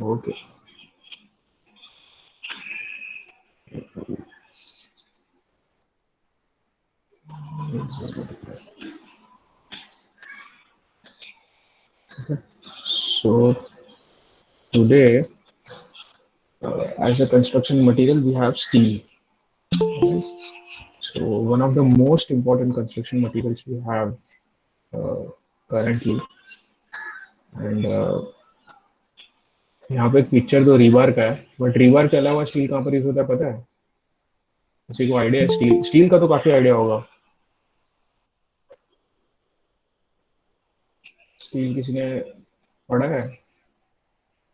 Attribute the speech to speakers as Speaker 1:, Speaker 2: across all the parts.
Speaker 1: Okay. So today, as a construction material, we have steel. Right? So one of the most important construction materials we have uh, currently, and यहाँ पे एक picture तो rebar का है, but rebar के अलावा steel कहाँ पर यूज होता है पता है? किसी को आइडिया है? स्टील स्टील का तो काफी आइडिया होगा। स्टील किसी ने पढ़ा है?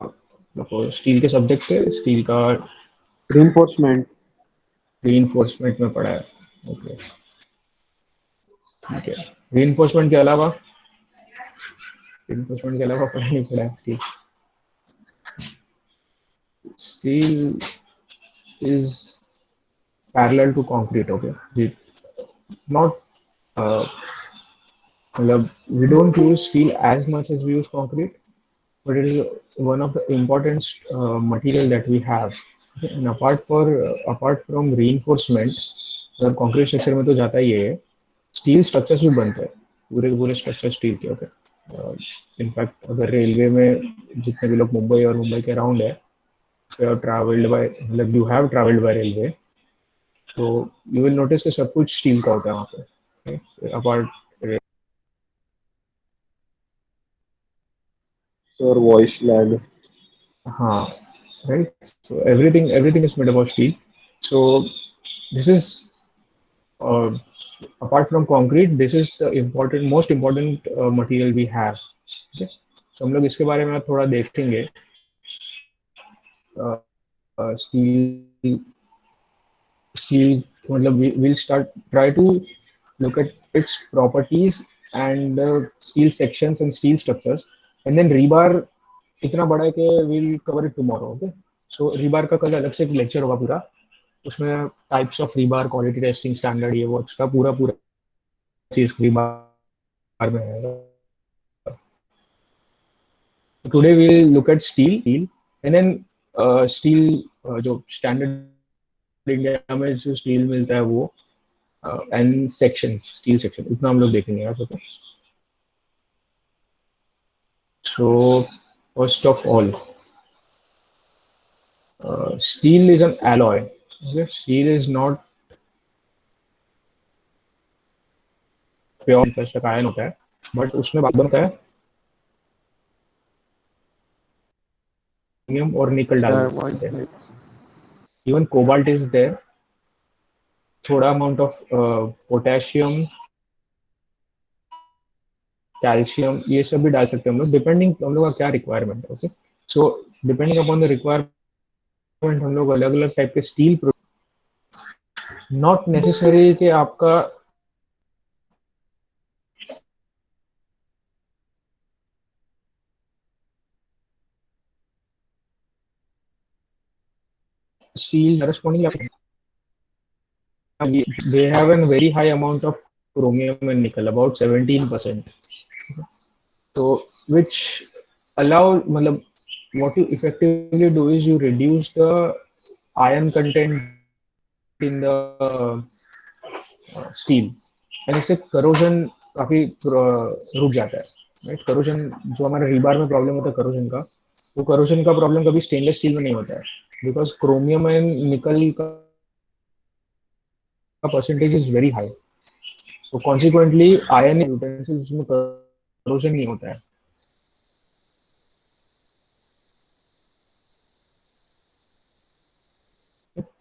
Speaker 1: देखो स्टील के सब्जेक्ट से स्टील का
Speaker 2: Reinforcement.
Speaker 1: रीइंफोर्समेंट में पढ़ा है। ओके, ठीक है। रीइंफोर्समेंट के अलावा, रीइंफोर्समेंट के अलावा पढ़ा नहीं पड़ा है steel. Steel is parallel to concrete. Okay, not uh, we don't use steel as much as we use concrete, but it is one of the important material that we have. Okay? And apart from reinforcement, अगर concrete structure में तो जाता ही है, steel structures भी बनते हैं, पूरे के पूरे स्ट्रक्चर स्टील के। ओके, इनफैक्ट अगर रेलवे में जितने भी लोग मुंबई और मुंबई के अराउंड है, ट्रैवल्ड बाय, मतलब you have travelled bye railway, तो यू विल नोटिस कि सब कुछ स्टील का होता है वहाँ पे, अपार्ट।
Speaker 2: Your voice lag.
Speaker 1: हाँ, right, so everything is made about steel. So this is uh, apart from concrete, this is the most important material we have. Okay, so हम लोग इसके बारे में थोड़ा देखेंगे। स्टील स्टील मतलब we'll start try to look at its properties and steel sections and steel structures, and then rebar इतना बड़ा है कि we'll cover it tomorrow. Okay, so rebar का कल अलग से एक लेक्चर होगा पूरा, उसमें types of rebar, quality testing standard, ये वो एक्स्ट्रा पूरा पूरा चीज रीबार में है। Today we will look at steel, and then steel जो स्टैंडर्ड इंडिया में जो स्टील मिलता है वो, एंड सेक्शंस, स्टील सेक्शन, इतना हम लोग देखेंगे यार। Okay, so first of all, steel is an alloy. Okay? Steel is not pure, first ion होता है, बट उसमें बात बनता है क्रोमियम और निकल डाल
Speaker 2: Yeah,
Speaker 1: देते
Speaker 2: voice
Speaker 1: हैं।
Speaker 2: lag.
Speaker 1: Even cobalt is there, थोड़ा अमाउंट ऑफ पोटेशियम, कैल्शियम, ये सब भी डाल सकते हैं हम लोग, डिपेंडिंग हम लोग का क्या रिक्वायरमेंट है। Okay, so depending upon the requirement हम लोग अलग अलग टाइप के स्टील, नॉट नेसेसरी कि आपका steel corresponding, they have a very high amount of chromium and nickel, about 17%. So which allow, मतलब, what you effectively do is you reduce the iron content in the steel, and इससे corrosion काफी रुक जाता है। Right, corrosion जो हमारे rebar में problem होता है करोजन का, वो करोजन का प्रॉब्लम कभी स्टेनलेस स्टील में नहीं होता है, बिकॉज क्रोमियम एंड निकल का percentage is very high. So consequently ion utensils में करोजन नहीं होता है।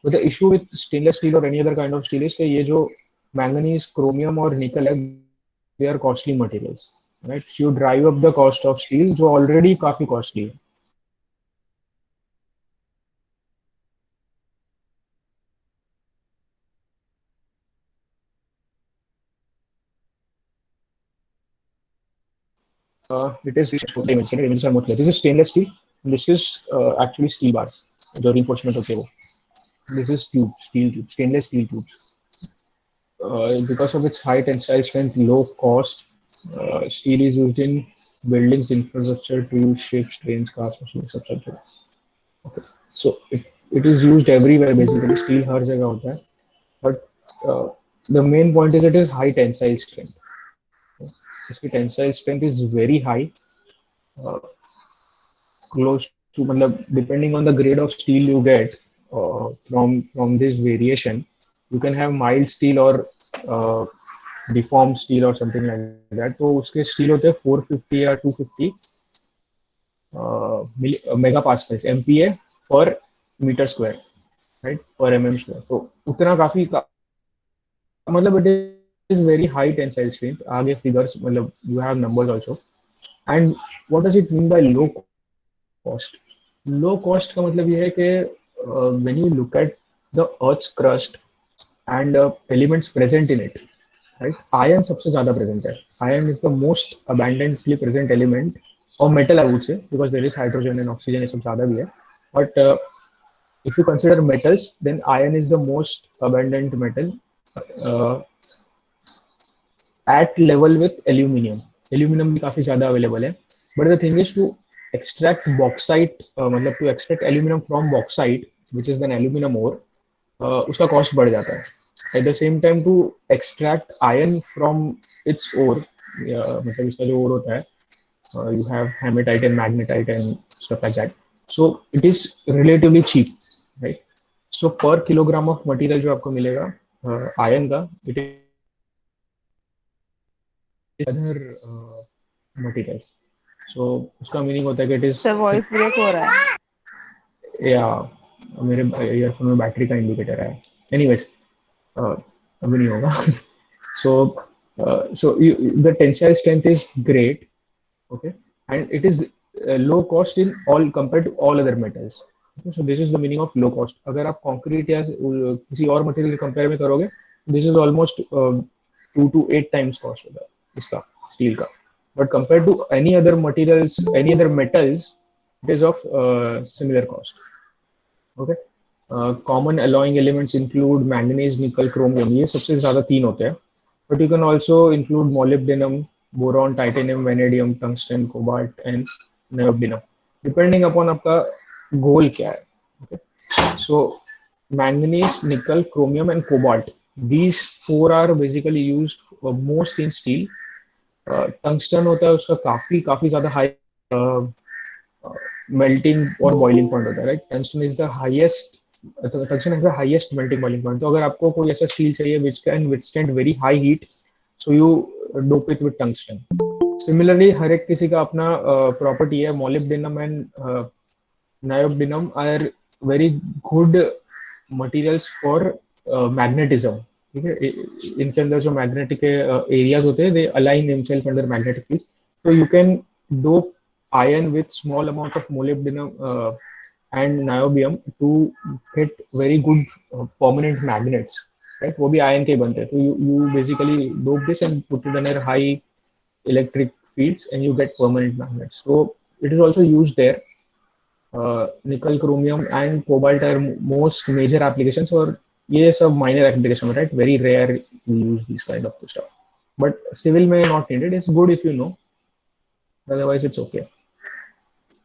Speaker 1: But the issue with stainless steel or any other kind of steel is कि ये जो मैंगनीज, क्रोमियम और निकल है, they are costly materials, right? So you drive up the cost of steel जो already काफी costly है। It is images are मतलब, this is stainless steel, this is actually steel bars जो reinforcement होते हैं वो, this is tube, steel tube, stainless steel tubes. Because of its high tensile strength, low cost, steel is used in buildings, infrastructure, tools, ships, trains, cars, machines, सब सब जगह. Okay. So it is used everywhere basically. Steel हर जगह होता है. But uh, the main point is it is high tensile strength. इसकी tensile strength is very high, uh, close to मतलब depending on the grade of steel you get from this variation, you can have mild steel or uh, deformed steel or something like that. तो उसके steel होते हैं 450 या 250 mega Pascal's MPa पर metre square, right, पर mm square. तो उतना मतलब it is very high tensile strength. आगे figures मतलब you have numbers also. And what does it mean by low cost? Low cost का मतलब ये है कि when you look at the earth's crust and elements present in it, right, iron सबसे ज़्यादा present है. Iron is the most abundantly present element or metal I would say, because there is hydrogen and oxygen, ये सब ज़्यादा भी है. But if you consider metals, then iron is the most abundant metal uh, at level with aluminum. Aluminum भी काफी ज्यादा available है. But the thing is to extract bauxite, मतलब to extract aluminum from bauxite, which is then aluminum ore, उसका cost बढ़ जाता है. At the same time to extract iron from its ore, मतलब इसका जो ore होता है, you have hematite and magnetite and stuff like that. So it is relatively cheap, right? So per kilogram of material जो आपको मिलेगा iron का, it is other materials. So उसका मीनिंग होता है कि it is
Speaker 3: sir voice break हो रहा है.
Speaker 1: या मेरे ईयरफोन में बैटरी का इंडिकेटर है. एनीवेज अभी नहीं होगा. so so the tensile strength is great, okay, and it is low cost in all compared to all other metals. Okay, so this is the meaning of low cost. अगर आप concrete या किसी और material के compare में करोगे, this is almost 2 to 8 times cost होगा इसका, स्टील का. But compared to any other materials, any other metals, it is of similar cost. Okay. Common alloying elements include manganese, nickel, chromium. ये सबसे ज़्यादा तीन होते हैं. But you can also include molybdenum, boron, titanium, vanadium, tungsten, cobalt, and neodymium. Depending upon आपका goal क्या है. Okay. So manganese, nickel, chromium, and cobalt. These four are basically used most in steel. Tungsten होता है उसका काफी काफी ज्यादा high melting और बॉइलिंग पॉइंट होता है, right. Tungsten is the highest, tungsten is the highest melting boiling point. तो अगर आपको कोई ऐसा स्टील चाहिए which can withstand very high heat, so you dope it with tungsten. Similarly हर एक किसी का अपना प्रॉपर्टी है. Molybdenum and niobium are very good materials for magnetism. ठीक है, इनके अंदर जो मैग्नेटिक एरियाज होते हैं, they align themselves under magnetic field. तो you can dope iron with small amount of molybdenum and niobium to get very good permanent magnets, right. वो भी iron के बनते हैं. तो you basically dope this and put it under high electric fields and you get permanent magnets. So it is also used there. Nickel, chromium and cobalt are most major applications, और ये सब minor application, right. Very rare to use these kind of stuff, but civil में not needed. It's good if you know, otherwise it's okay.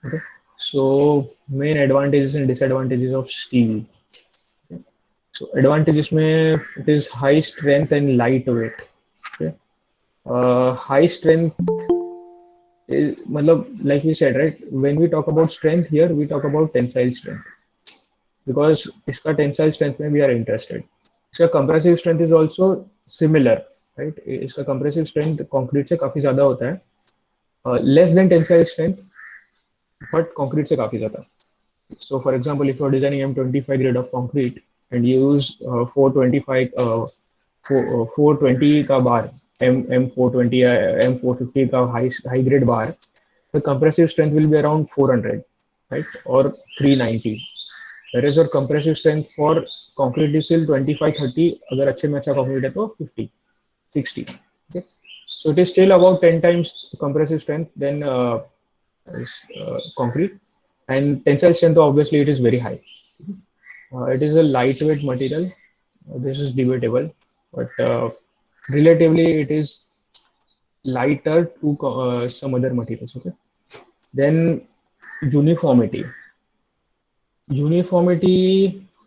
Speaker 1: Okay. So main advantages and disadvantages of steel. Okay. So advantages में it is high strength and lightweight. Okay. High strength is मतलब like we said, right, when we talk about strength here we talk about tensile strength, because इसका tensile strength में we are interested. इसका compressive strength is also similar, right. इसका compressive strength concrete से काफी ज्यादा होता है, less than tensile strength, but concrete से काफी ज्यादा. So for example, if you are designing M25 grade of concrete and you use 425 420 का bar, M420 या M450 का high grade bar, the compressive strength will be around 400, right, or 390. Whereas your compressive strength for concrete is still 25-30. अगर अच्छे में अच्छा concrete है तो 50-60. Okay. So it is still about 10 times compressive strength than concrete. And tensile strength, obviously it is very high. It is a lightweight material. This is debatable, but relatively it is lighter to some other materials. Okay, then uniformity. Uniformity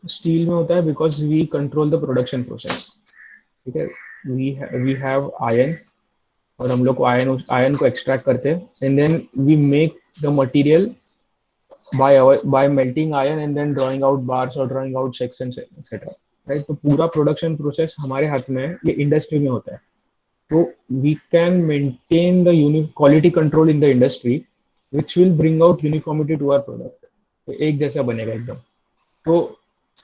Speaker 1: steel में होता है because we control the production process. ठीक है, we have iron और हम लोग iron को extract करते हैं and then we make the material by melting iron and then drawing out bars or drawing out sections etc. Right, तो पूरा प्रोडक्शन प्रोसेस हमारे हाथ में है, ये इंडस्ट्री में होता है. तो we can maintain the quality control in the industry which will bring out uniformity to our product. तो एक जैसा बनेगा एकदम. तो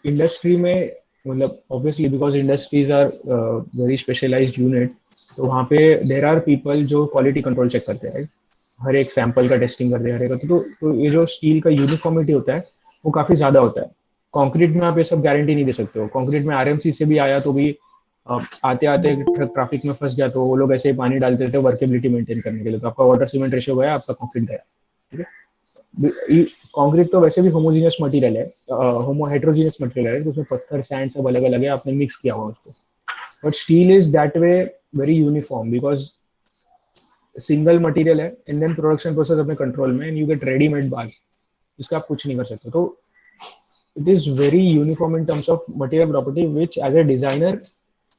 Speaker 1: इंडस्ट्री में मतलब obviously because industries are very specialised unit, तो वहाँ पे देर आर पीपल जो क्वालिटी कंट्रोल चेक करते हैं. राइट, हर एक सैंपल का टेस्टिंग करते हैं हर एक. तो ये जो स्टील का यूनिफॉर्मिटी होता है वो काफ़ी ज़्यादा होता है. कंक्रीट में आप ये सब गारंटी नहीं दे सकते हो. कंक्रीट में आरएमसी से भी आया तो भी आते आते ट्रैफिक में फंस गया तो वो लोग ऐसे ही पानी डालते थे वर्केबिलिटी मेंटेन करने के लिए. तो आपका वाटर सीमेंट रेशियो गया, आपका कंक्रीट गया. ठीक है, कंक्रीट तो वैसे भी होमोजीनियस मटेरियल है, हेट्रोजीनियस मटेरियल है, तो उसमें पत्थर सैंड सब अलग अलग है, आपने मिक्स किया हुआ उसको. But steel is that way very uniform because single material है एंड देन प्रोडक्शन प्रोसेस अपने कंट्रोल में and you get readymade bar, इसका आप कुछ नहीं कर सकते. तो it is very uniform in terms of material property which as a designer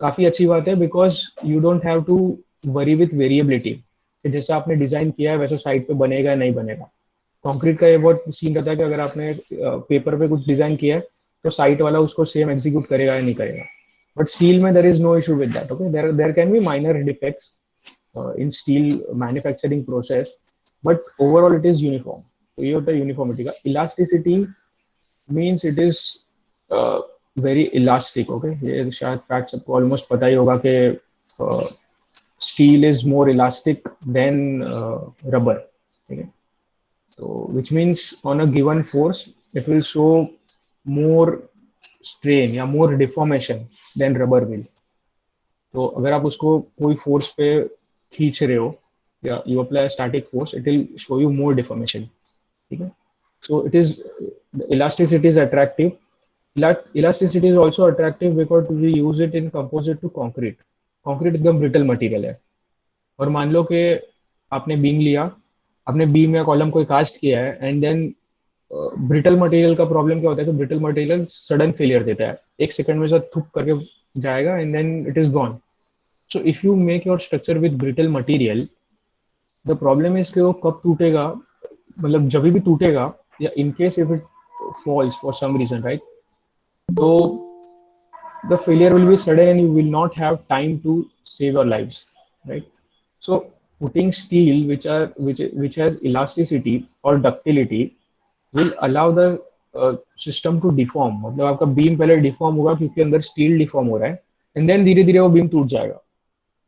Speaker 1: काफी अच्छी बात है because you don't have to worry with variability. जैसा आपने डिजाइन किया है वैसा साइड पे बनेगा या नहीं बनेगा. कंक्रीट का ये बहुत सीन रहता है कि अगर आपने पेपर पे कुछ डिजाइन किया है तो साइट वाला उसको सेम एग्जीक्यूट करेगा या नहीं करेगा. बट स्टील में there is no issue with that. Okay, there can be minor defects in steel manufacturing process but overall it is uniform. तो ये होता है यूनिफॉर्मिटी का. Elasticity means it is very elastic. Okay, ये शायद fact सबको almost पता ही होगा कि steel is more elastic than rubber. ठीक है, so which means on a given force it will show more strain या more deformation than rubber will. तो अगर आप उसको कोई फोर्स पे खींच रहे हो या you apply a static force it will show you more deformation. ठीक है, so it is elasticity is attractive. Elasticity is also attractive because we use it in composite to concrete. concrete एकदम brittle material है और मान लो कि आपने beam लिया, आपने बीम या कॉलम कोई कास्ट किया है एंड देन ब्रिटल मटेरियल का प्रॉब्लम क्या होता है कि ब्रिटल मटेरियल सडन फेलियर देता है, एक सेकंड में सब थुप करके जाएगा and then it is gone. So if you make your structure with brittle material the problem is कि वो कब टूटेगा, मतलब जब भी टूटेगा या in case if it falls for some reason, right, तो the failure will be sudden and you will not have time to save your lives, right? So putting steel which has elasticity or ductility will allow the system to deform. मतलब आपका beam पहले deform होगा क्योंकि अंदर steel deform हो रहा है and then धीरे धीरे वो बीम टूट जाएगा.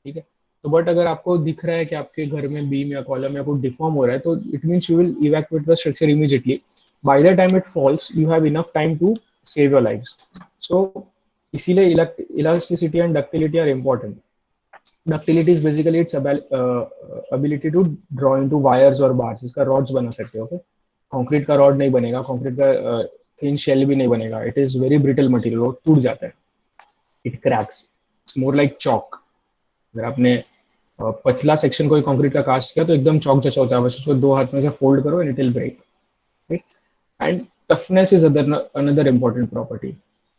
Speaker 1: ठीक है, तो बट अगर आपको दिख रहा है कि आपके घर में बीम या कॉलम या कुछ डिफॉर्म हो रहा है तो it means you will evacuate the structure immediately. By the time it falls you have enough time to save your lives. So इसीलिए elasticity and ductility are important. Ductility is basically its ability to draw into wires और bars. इसका rods बना सकते हो. Okay, concrete का rod नहीं बनेगा, concrete का थिन शेल भी नहीं बनेगा. It is very brittle material, वो टूट जाता है, it cracks. It's more like chalk. अगर आपने पतला सेक्शन कोई कंक्रीट का कास्ट किया तो एकदम चॉक जैसा होता है, बस उसको दो हाथ में से फोल्ड करो and it will break. And toughness is another important property.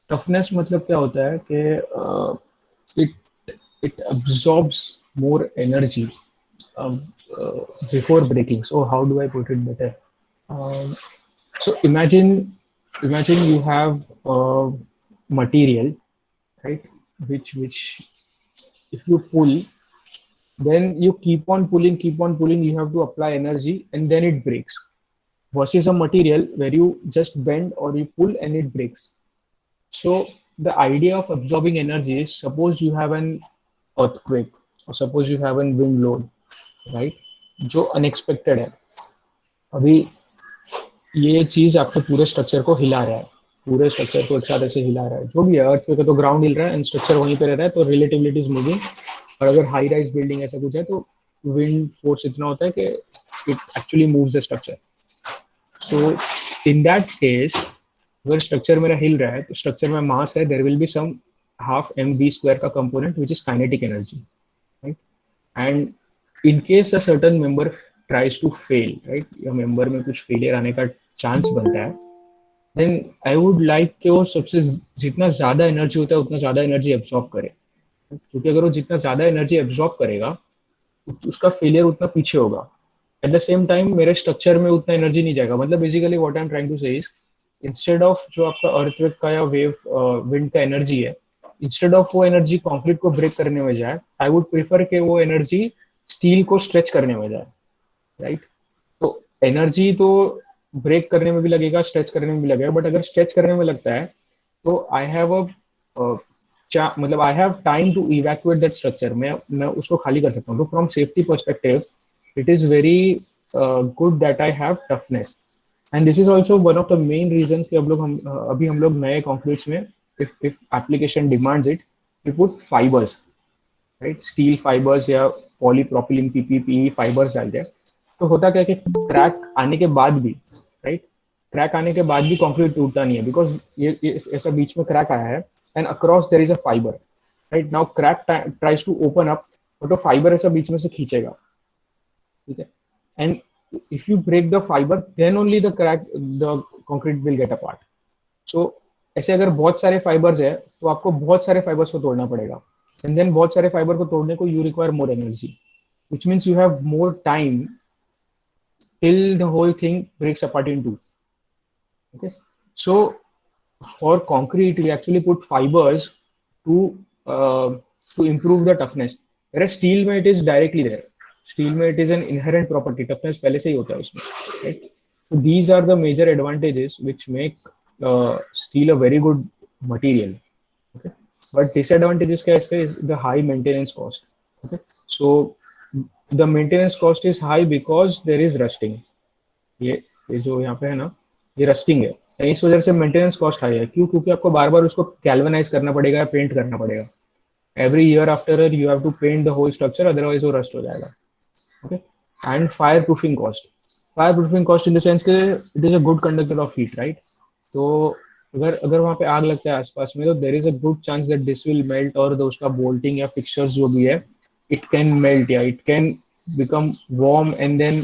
Speaker 1: Toughness मतलब क्या होता है कि it absorbs more energy before breaking. So how do I put it better? So imagine you have a material, right, which if you pull, then you keep on pulling, you have to apply energy and then it breaks, versus a material where you just bend or you pull and it breaks. So the idea of absorbing energy is, suppose you have an earthquake or suppose you have a wind load, right, जो unexpected है. अभी ये चीज आपके पूरे structure को हिला रहा है, पूरे स्ट्रक्चर को एक साथ ऐसे हिला रहा है. जो भी है, earthquake है तो ग्राउंड हिल रहा है एंड स्ट्रक्चर वहीं पे रह रहा है, तो रिलेटिवली इज मूविंग. और अगर हाई राइज बिल्डिंग ऐसा कुछ है तो विंड फोर्स इतना होता है कि it actually moves the structure. So in that case अगर स्ट्रक्चर मेरा हिल रहा है तो स्ट्रक्चर में मास है, there will be some half mv square का component which is kinetic energy, right. And in case a certain member tries to fail, right, या मेंबर में कुछ फेलियर आने का चांस बनता है, देन आई वुड लाइक कि वो सबसे जितना ज्यादा एनर्जी होता है उतना ज्यादा एनर्जी एब्जॉर्ब करे, क्योंकि अगर वो जितना ज्यादा एनर्जी एब्जॉर्ब करेगा उसका फेलियर उतना पीछे होगा। एट द सेम टाइम मेरे स्ट्रक्चर में उतना एनर्जी नहीं जाएगा। मतलब basically what I am trying to say is, instead of जो आपका अर्थक्वेक का या वेव विंड का एनर्जी है, इंस्टेड ऑफ वो एनर्जी कंक्रीट को ब्रेक करने में जाए, आई वुड प्रेफर कि वो एनर्जी स्टील को स्ट्रेच करने में जाए, राइट। तो एनर्जी तो ब्रेक करने में भी लगेगा, स्ट्रेच करने में भी लगेगा, बट अगर स्ट्रेच करने में लगता है तो आई हैव अ मतलब I have time to evacuate that structure, मैं उसको खाली कर सकता हूँ। तो from safety perspective it is very good that I have toughness, and this is also one of the main reasons कि अभी हम लोग नए concretes में, if application demands it, we put fibers, right, steel fibers या polypropylene PPE fibers डालते हैं। तो होता क्या है कि क्रैक आने के बाद भी, राइट, क्रैक आने के बाद भी कंक्रीट टूटता नहीं है, बिकॉज ये ऐसा बीच में क्रैक आया है and across there is a fibre, right. Now crack tries to open up, but वो फाइबर ऐसा बीच में से खींचेगा, ठीक है, and if you break the fibre then only the concrete will get apart. So ऐसे अगर बहुत सारे फाइबर्स है तो आपको बहुत सारे फाइबर्स को तोड़ना पड़ेगा, एंड देन बहुत सारे फाइबर को तोड़ने को you require more energy, which means you have more time till the whole thing breaks apart in two. Okay, so for concrete we actually put fibers to uh, to improve the toughness, whereas steel में it is directly there. Steel में it is an inherent property, toughness पहले से ही होता है उसमें, right? So these are the major advantages which make steel a very good material. Okay, but disadvantages क्या है इसका is the high maintenance cost. Okay, so the maintenance cost is high because there is rusting. ये जो यहाँ पे है ना, ये रस्टिंग है, इस वजह से मेंटेनेंस कॉस्ट हाई है। क्यों? क्योंकि आपको बार बार उसको गैल्वेनाइज करना पड़ेगा, पेंट करना पड़ेगा। Every year after you have to paint the whole structure, otherwise वो रस्ट हो जाएगा। Okay, and fire proofing cost, fire proofing cost in the sense के it is a good conductor of heat, right. तो अगर अगर वहाँ पे आग लगता है आसपास में, तो there is a good chance that this will melt, और उसका बोल्टिंग या फिक्सर्स जो भी है, इट कैन मेल्ट या it can become warm and then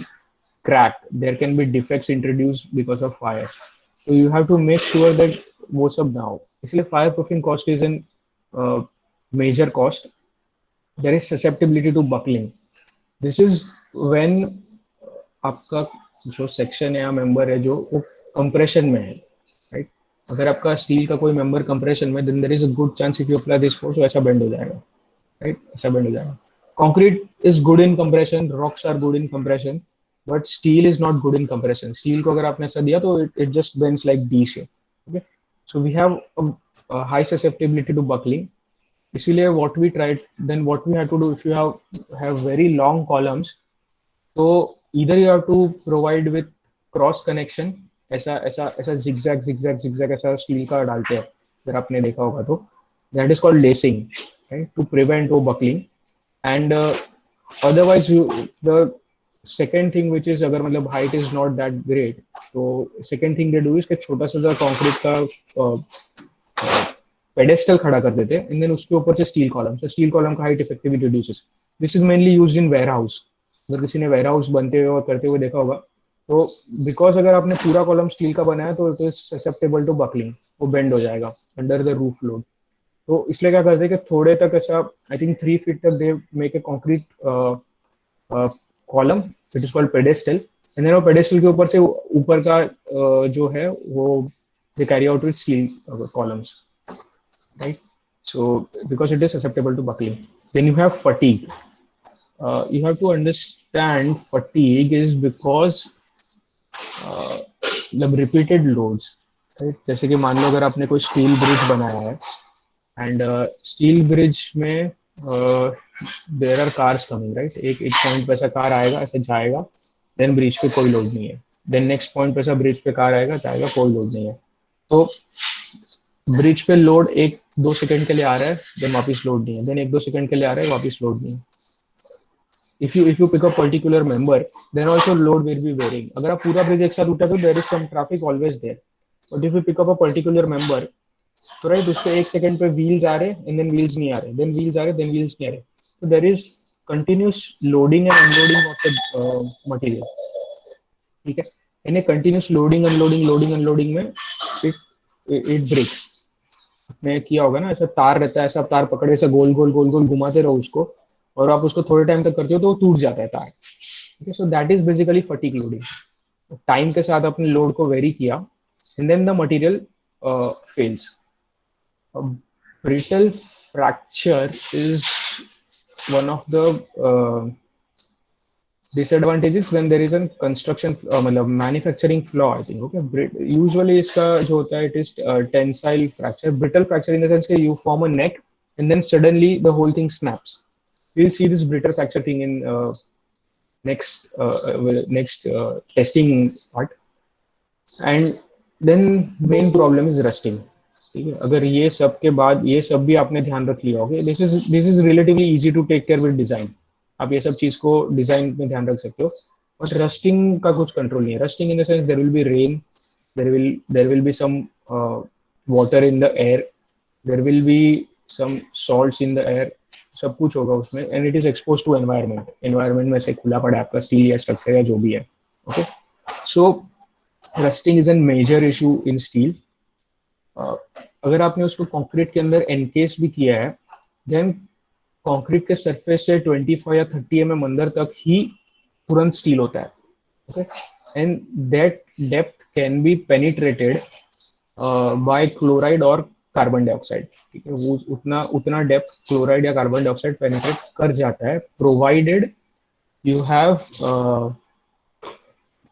Speaker 1: crack. There can be defects introduced because of fire. So you have to make sure that वो सब ना हो। इसलिए fire proofing cost is an major cost. There is susceptibility to buckling. This is when आपका जो section या member है जो वो कंप्रेशन में है, राइट। अगर आपका स्टील का कोई मेंबर कंप्रेशन में, then there is a good chance if you apply this force ऐसा बेंड हो जाएगा, राइट, ऐसा बेंड हो जाएगा। Concrete is good in compression, rocks are good in compression, but steel is not good in compression. Steel को अगर आपने ऐसा दिया तो it just bends like D shape. Okay, so we have a high susceptibility to buckling. इसीलिए what we tried, then what we had to do, if you have very long columns, तो either you have to provide with cross connection, ऐसा ऐसा ऐसा zigzag ऐसा steel का डालते हैं, अगर आपने देखा होगा तो, that is called lacing, right, to prevent वो buckling. And otherwise you, the second thing which is, अगर मतलब height is not that great, तो second thing they do is कि छोटा सा कंक्रीट का पेडेस्टल खड़ा कर देते हैं, एंड देन उसके ऊपर से स्टील कॉलम, तो स्टील कॉलम का height effectively reduces. This is mainly used in warehouse. अगर किसी ने वेयर हाउस बनते हुए और करते हुए देखा होगा, तो बिकॉज अगर आपने पूरा कॉलम स्टील का बनाया तो it is susceptible to buckling, वो बेंड हो जाएगा अंडर द रूफ लोड। तो इसलिए क्या करते हैं कि थोड़े तक ऐसा, आई थिंक 3 फीट तक they make a concrete column, it is called pedestal, and then वो पेडेस्टल के ऊपर से ऊपर का जो है वो they carry out with steel columns, right? So because it is susceptible to buckling. Then you have fatigue. You have to understand fatigue is because मतलब repeated loads, right? जैसे कि मान लो अगर आपने कोई स्टील ब्रिज बनाया है, एंड स्टील ब्रिज में there are cars coming, right. एक पॉइंट पे ऐसा कार आएगा, ऐसे जाएगा, देन ब्रिज पे कोई लोड नहीं है, देन नेक्स्ट पॉइंट पे ऐसा ब्रिज पे कार आएगा, जाएगा, कोई लोड नहीं है। तो ब्रिज पे लोड 1-2 सेकंड के लिए आ रहा है, देन वापस लोड नहीं है, देन 1-2 सेकंड के लिए आ रहा है, वापस लोड नहीं है। if you pick up particular member, then also load will be varying. अगर आप पूरा ब्रिज एक साथ उठा तो there is some traffic always there, but if you pick up a particular member, तो राइट, उससे 1 सेकंड पे व्हील्स आ रहे, एंड देन व्हील्स नहीं आ रहे, देन व्हील्स आ रहे, देन व्हील्स नहीं आ रहे, तो there is continuous loading and unloading of the material. ठीक है, इन कंटिन्यूस लोडिंग अनलोडिंग में इट ब्रेक्स. आपने किया होगा ना, ऐसा तार रहता है, ऐसा आप तार पकड़े ऐसा गोल गोल गोल गोल घुमाते रहो उसको, और आप उसको थोड़े टाइम तक करते हो तो वो टूट जाता है तार. ठीक है, so that is basically fatigue loading. Time के साथ अपने लोड को वेरी किया and then the material fails. Brittle fracture is one of the disadvantages when there is a construction मतलब manufacturing flaw, I think. Okay, usually इसका जो होता है it is tensile fracture. Brittle fracture in the sense that you form a neck and then suddenly the whole thing snaps. We'll see this brittle fracture thing in next testing part. And then main problem is rusting. ठीक है, अगर ये सब के बाद ये सब भी आपने ध्यान रख लिया होगा, this is relatively easy to take care with design. आप ये सब चीज को डिजाइन में ध्यान रख सकते हो, बट रस्टिंग का कुछ कंट्रोल नहीं है. Rusting in the sense there will be rain, there will be some water in the air, there will be some salts in the air, सब कुछ होगा उसमें, and it is expose to environment में से खुला पड़ा है आपका स्टील या स्ट्रक्चर या जो भी है. Okay, so rusting is an major issue in steel. अगर आपने उसको कंक्रीट के अंदर एनकेस भी किया है, देन कंक्रीट के सरफेस से 25 या 30 mm अंदर तक ही तुरंत स्टील होता है. Okay, and that depth can be penetrated by chloride और कार्बन डाइऑक्साइड. ठीक है, वो उतना डेप्थ क्लोराइड या कार्बन डाइऑक्साइड पेनिट्रेट कर जाता है, प्रोवाइडेड यू हैव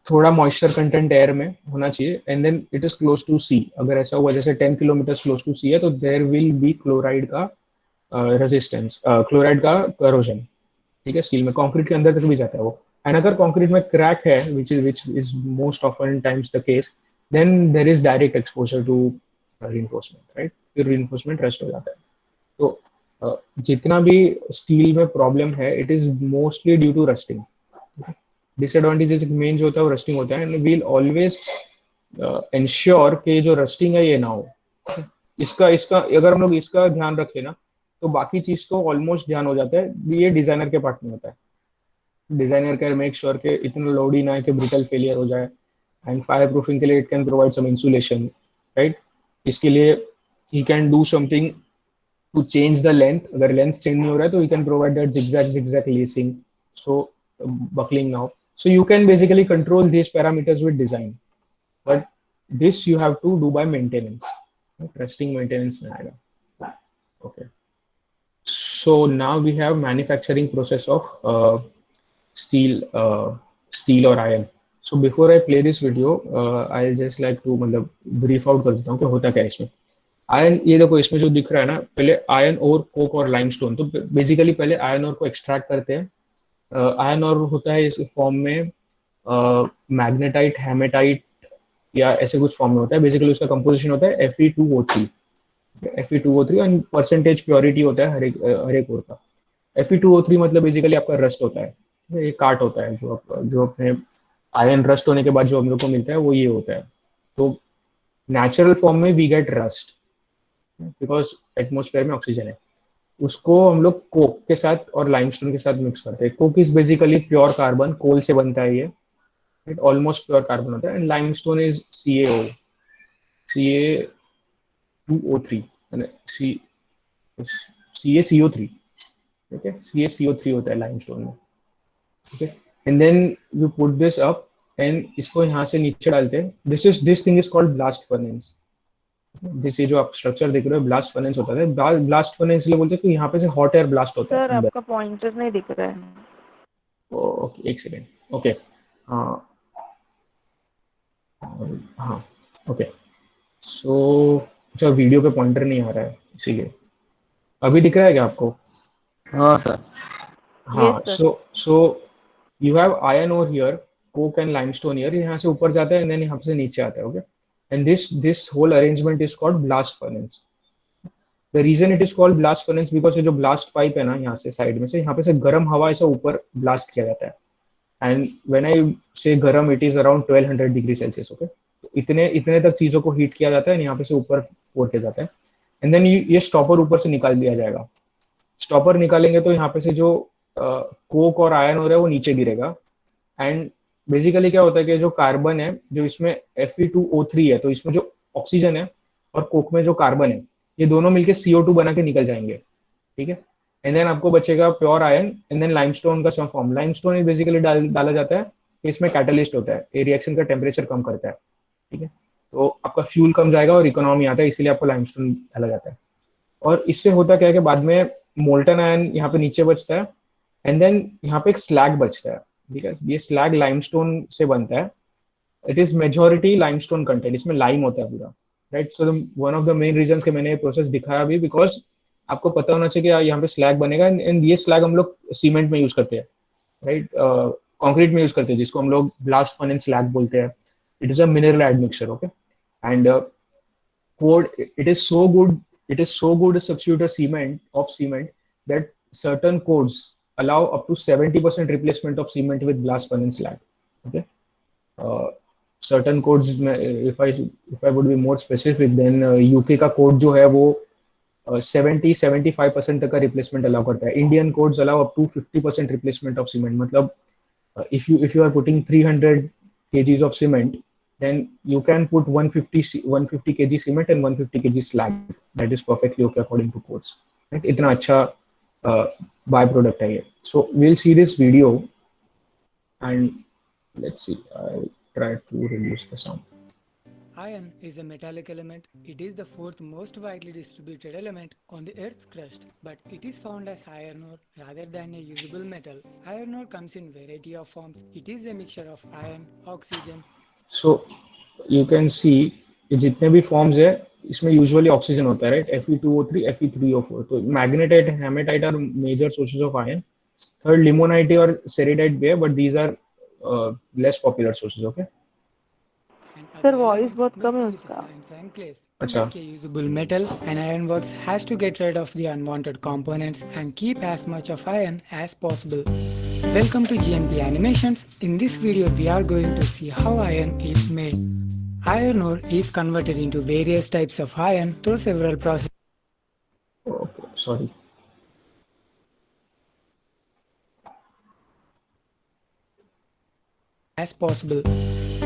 Speaker 1: थोड़ा मॉइस्चर कंटेंट एयर में होना चाहिए, and then it is close to sea. अगर ऐसा हुआ जैसे 10 किलोमीटर क्लोज टू सी है, तो देयर विल बी क्लोराइड का रेजिस्टेंस, क्लोराइड का करोजन. ठीक है, स्टील में कंक्रीट के अंदर तक भी जाता है वो. एंड अगर कंक्रीट में क्रैक है, which is most often times the case, then there is direct exposure to reinforcement, right. फिर रीइंफोर्समेंट रेस्ट हो जाता है. तो जितना भी स्टील में प्रॉब्लम है, it is mostly due to rusting. Disadvantages main जो होता है वो रस्टिंग होता है, एंड वील ऑलवेज इंश्योर कि जो रस्टिंग है ये ना हो. इसका अगर हम लोग इसका ध्यान रख लेना, तो बाकी चीज तो ऑलमोस्ट ध्यान हो जाता है. ये डिजाइनर के पार्ट में होता है. डिजाइनर कैन मेक श्योर कि इतना लोड ही ना है कि ब्रिटल फेलियर हो जाए, एंड फायर प्रूफिंग के लिए it can provide some insulation, right. इसके लिए he can do something to change the length. अगर लेंथ चेंज नहीं हो रहा है तो he can provide that zigzag lacing, so buckling now. So you can basically control these parameters with design, but this you have to do by maintenance. Resting maintenance में आएगा. Okay. So now we have manufacturing process of steel or iron. So before I play this video, I'll just like to मतलब brief out कर देता हूँ कि होता क्या है इसमें. आयरन, ये देखो इसमें जो दिख रहा है ना, पहले आयरन और कोक और लाइमस्टोन. तो बेसिकली पहले आयरन और को एक्सट्रैक्ट करते हैं. आयरन और होता है इस फॉर्म में मैग्नेटाइट, हेमेटाइट या ऐसे कुछ फॉर्म में होता है. बेसिकली उसका कंपोजिशन होता है Fe2O3. Fe2O3 and percentage purity होता है हर एक ओर का. Fe2O3 मतलब बेसिकली आपका रस्ट होता है, ये काट होता है जो अपने आयरन रस्ट होने के बाद जो हम लोग को मिलता है वो ये होता है. तो नेचुरल फॉर्म में we get rust because atmosphere में ऑक्सीजन है. उसको हम लोग कोक के साथ और लाइमस्टोन के साथ मिक्स करते हैं. Coke is basically pure carbon, coal से बनता है ये, इट ऑलमोस्ट प्योर कार्बन होता है. And limestone is CaO3 CaCO3. ठीक है, CaCO3 होता है लाइमस्टोन में. ठीक है, and then we put this up and इसको यहाँ से नीचे डालते हैं. This thing is called blast furnace. जैसे जो आप स्ट्रक्चर देख रहे हो ब्लास्ट फर्नेस होता है. ब्लास्ट फर्नेस इसलिए बोलते हैं कि यहाँ पे से हॉट एयर ब्लास्ट होता है
Speaker 3: सर
Speaker 1: अंदर.
Speaker 3: आपका पॉइंटर नहीं दिख रहा है.
Speaker 1: ओके, एक सेकेंड. ओके, हाँ, ओके. सो अच्छा, वीडियो पे पॉइंटर नहीं आ रहा है इसीलिए. अभी दिख रहा है क्या आपको?
Speaker 2: हाँ सर.
Speaker 1: हाँ.
Speaker 3: Yes, sir.
Speaker 1: So you have iron over here, Coke and limestone here. यहाँ से ऊपर जाता है एंड देन यहाँ से नीचे आता है. Okay, and this whole arrangement is called blast furnace. The reason it is called blast furnace because ये जो blast pipe है ना, यहाँ से साइड में से, यहाँ पे से गर्म हवा ऐसा ऊपर blast किया जाता है. And when I say गर्म, it is around 1200 degree Celsius. Okay, इतने तक चीजों को हीट किया जाता है, यहाँ पे से ऊपर फोड़ किया जाता है. एंड देन ये स्टॉपर ऊपर से निकाल दिया जाएगा. स्टॉपर निकालेंगे तो यहाँ पे से जो कोक और आयन हो रहा है वो नीचे गिरेगा। एंड बेसिकली क्या होता है कि जो कार्बन है, जो इसमें Fe2O3 है, तो इसमें जो ऑक्सीजन है और कोक में जो कार्बन है, ये दोनों मिलके CO2 बना के निकल जाएंगे। ठीक है। एंड देन आपको बचेगा pure iron and then limestone का सम फॉर्म। लाइमस्टोन बेसिकली डाला जाता है कि इसमें कैटलिस्ट होता है, ये रिएक्शन का टेम्परेचर कम करता है। ठीक है। तो आपका फ्यूल कम जाएगा और इकोनॉमी आता है, इसीलिए आपको लाइमस्टोन डाला जाता है। और इससे होता क्या है कि बाद में मोल्टन आयन यहाँ पे नीचे बचता है एंड देन यहाँ पे एक स्लैग बचता है। ठीक है। ये स्लैग लाइमस्टोन से बनता है। It is majority limestone content, इसमें लाइम होता है पूरा। Right. So one of the main reason के मैंने ये प्रोसेस दिखाया भी, बिकॉज आपको पता होना चाहिए कि यहाँ पे स्लैग बनेगा एंड ये स्लैग हम लोग सीमेंट में यूज करते हैं। राइट। कंक्रीट में यूज करते हैं, जिसको हम लोग ब्लास्ट फर्नेस स्लैग बोलते हैं। It is a mineral admixture. Okay. And code, it is so good, it is so good a substitute of cement that certain codes allow up to 70% replacement of cement with blast furnace slag. Okay. uh, certain codes, if I would be more specific, then UK का code जो है वो 70-75% तक का replacement allow करता है। Indian codes allow up to 50% replacement of cement. मतलब if you are putting 300 kgs of cement, then you can put 150 kg cement and 150 kg slag. That is perfectly okay according to codes. Right? इतना अच्छा by product है ये. So we'll see this video and let's see. I'll try to reduce the sound.
Speaker 4: Iron is a metallic element. It is the fourth most widely distributed element on the Earth's crust, but it is found as iron ore rather than a usable metal. Iron ore comes in variety of forms. It is a mixture of iron, oxygen.
Speaker 1: So you can see ये जितने भी forms है इसमें usually oxygen होता है, right. Fe2O3, Fe3O4। तो magnetite, hematite are major sources of iron. Third limonite और siderite भी है, but these are less popular sources. Okay.
Speaker 4: And
Speaker 3: Sir,
Speaker 4: other
Speaker 3: voice
Speaker 4: elements
Speaker 3: बहुत कम
Speaker 4: mixed
Speaker 3: है
Speaker 4: with the
Speaker 3: उसका।
Speaker 4: science and clays. To
Speaker 1: अच्छा।
Speaker 4: make a usable metal, an ironworks has to get rid of the unwanted components and keep as much of iron as possible. Welcome to GNP Animations. In this video, we are going to see how iron is made. Iron ore is converted into various types of iron through several processes.
Speaker 1: Okay, sorry.
Speaker 4: As possible.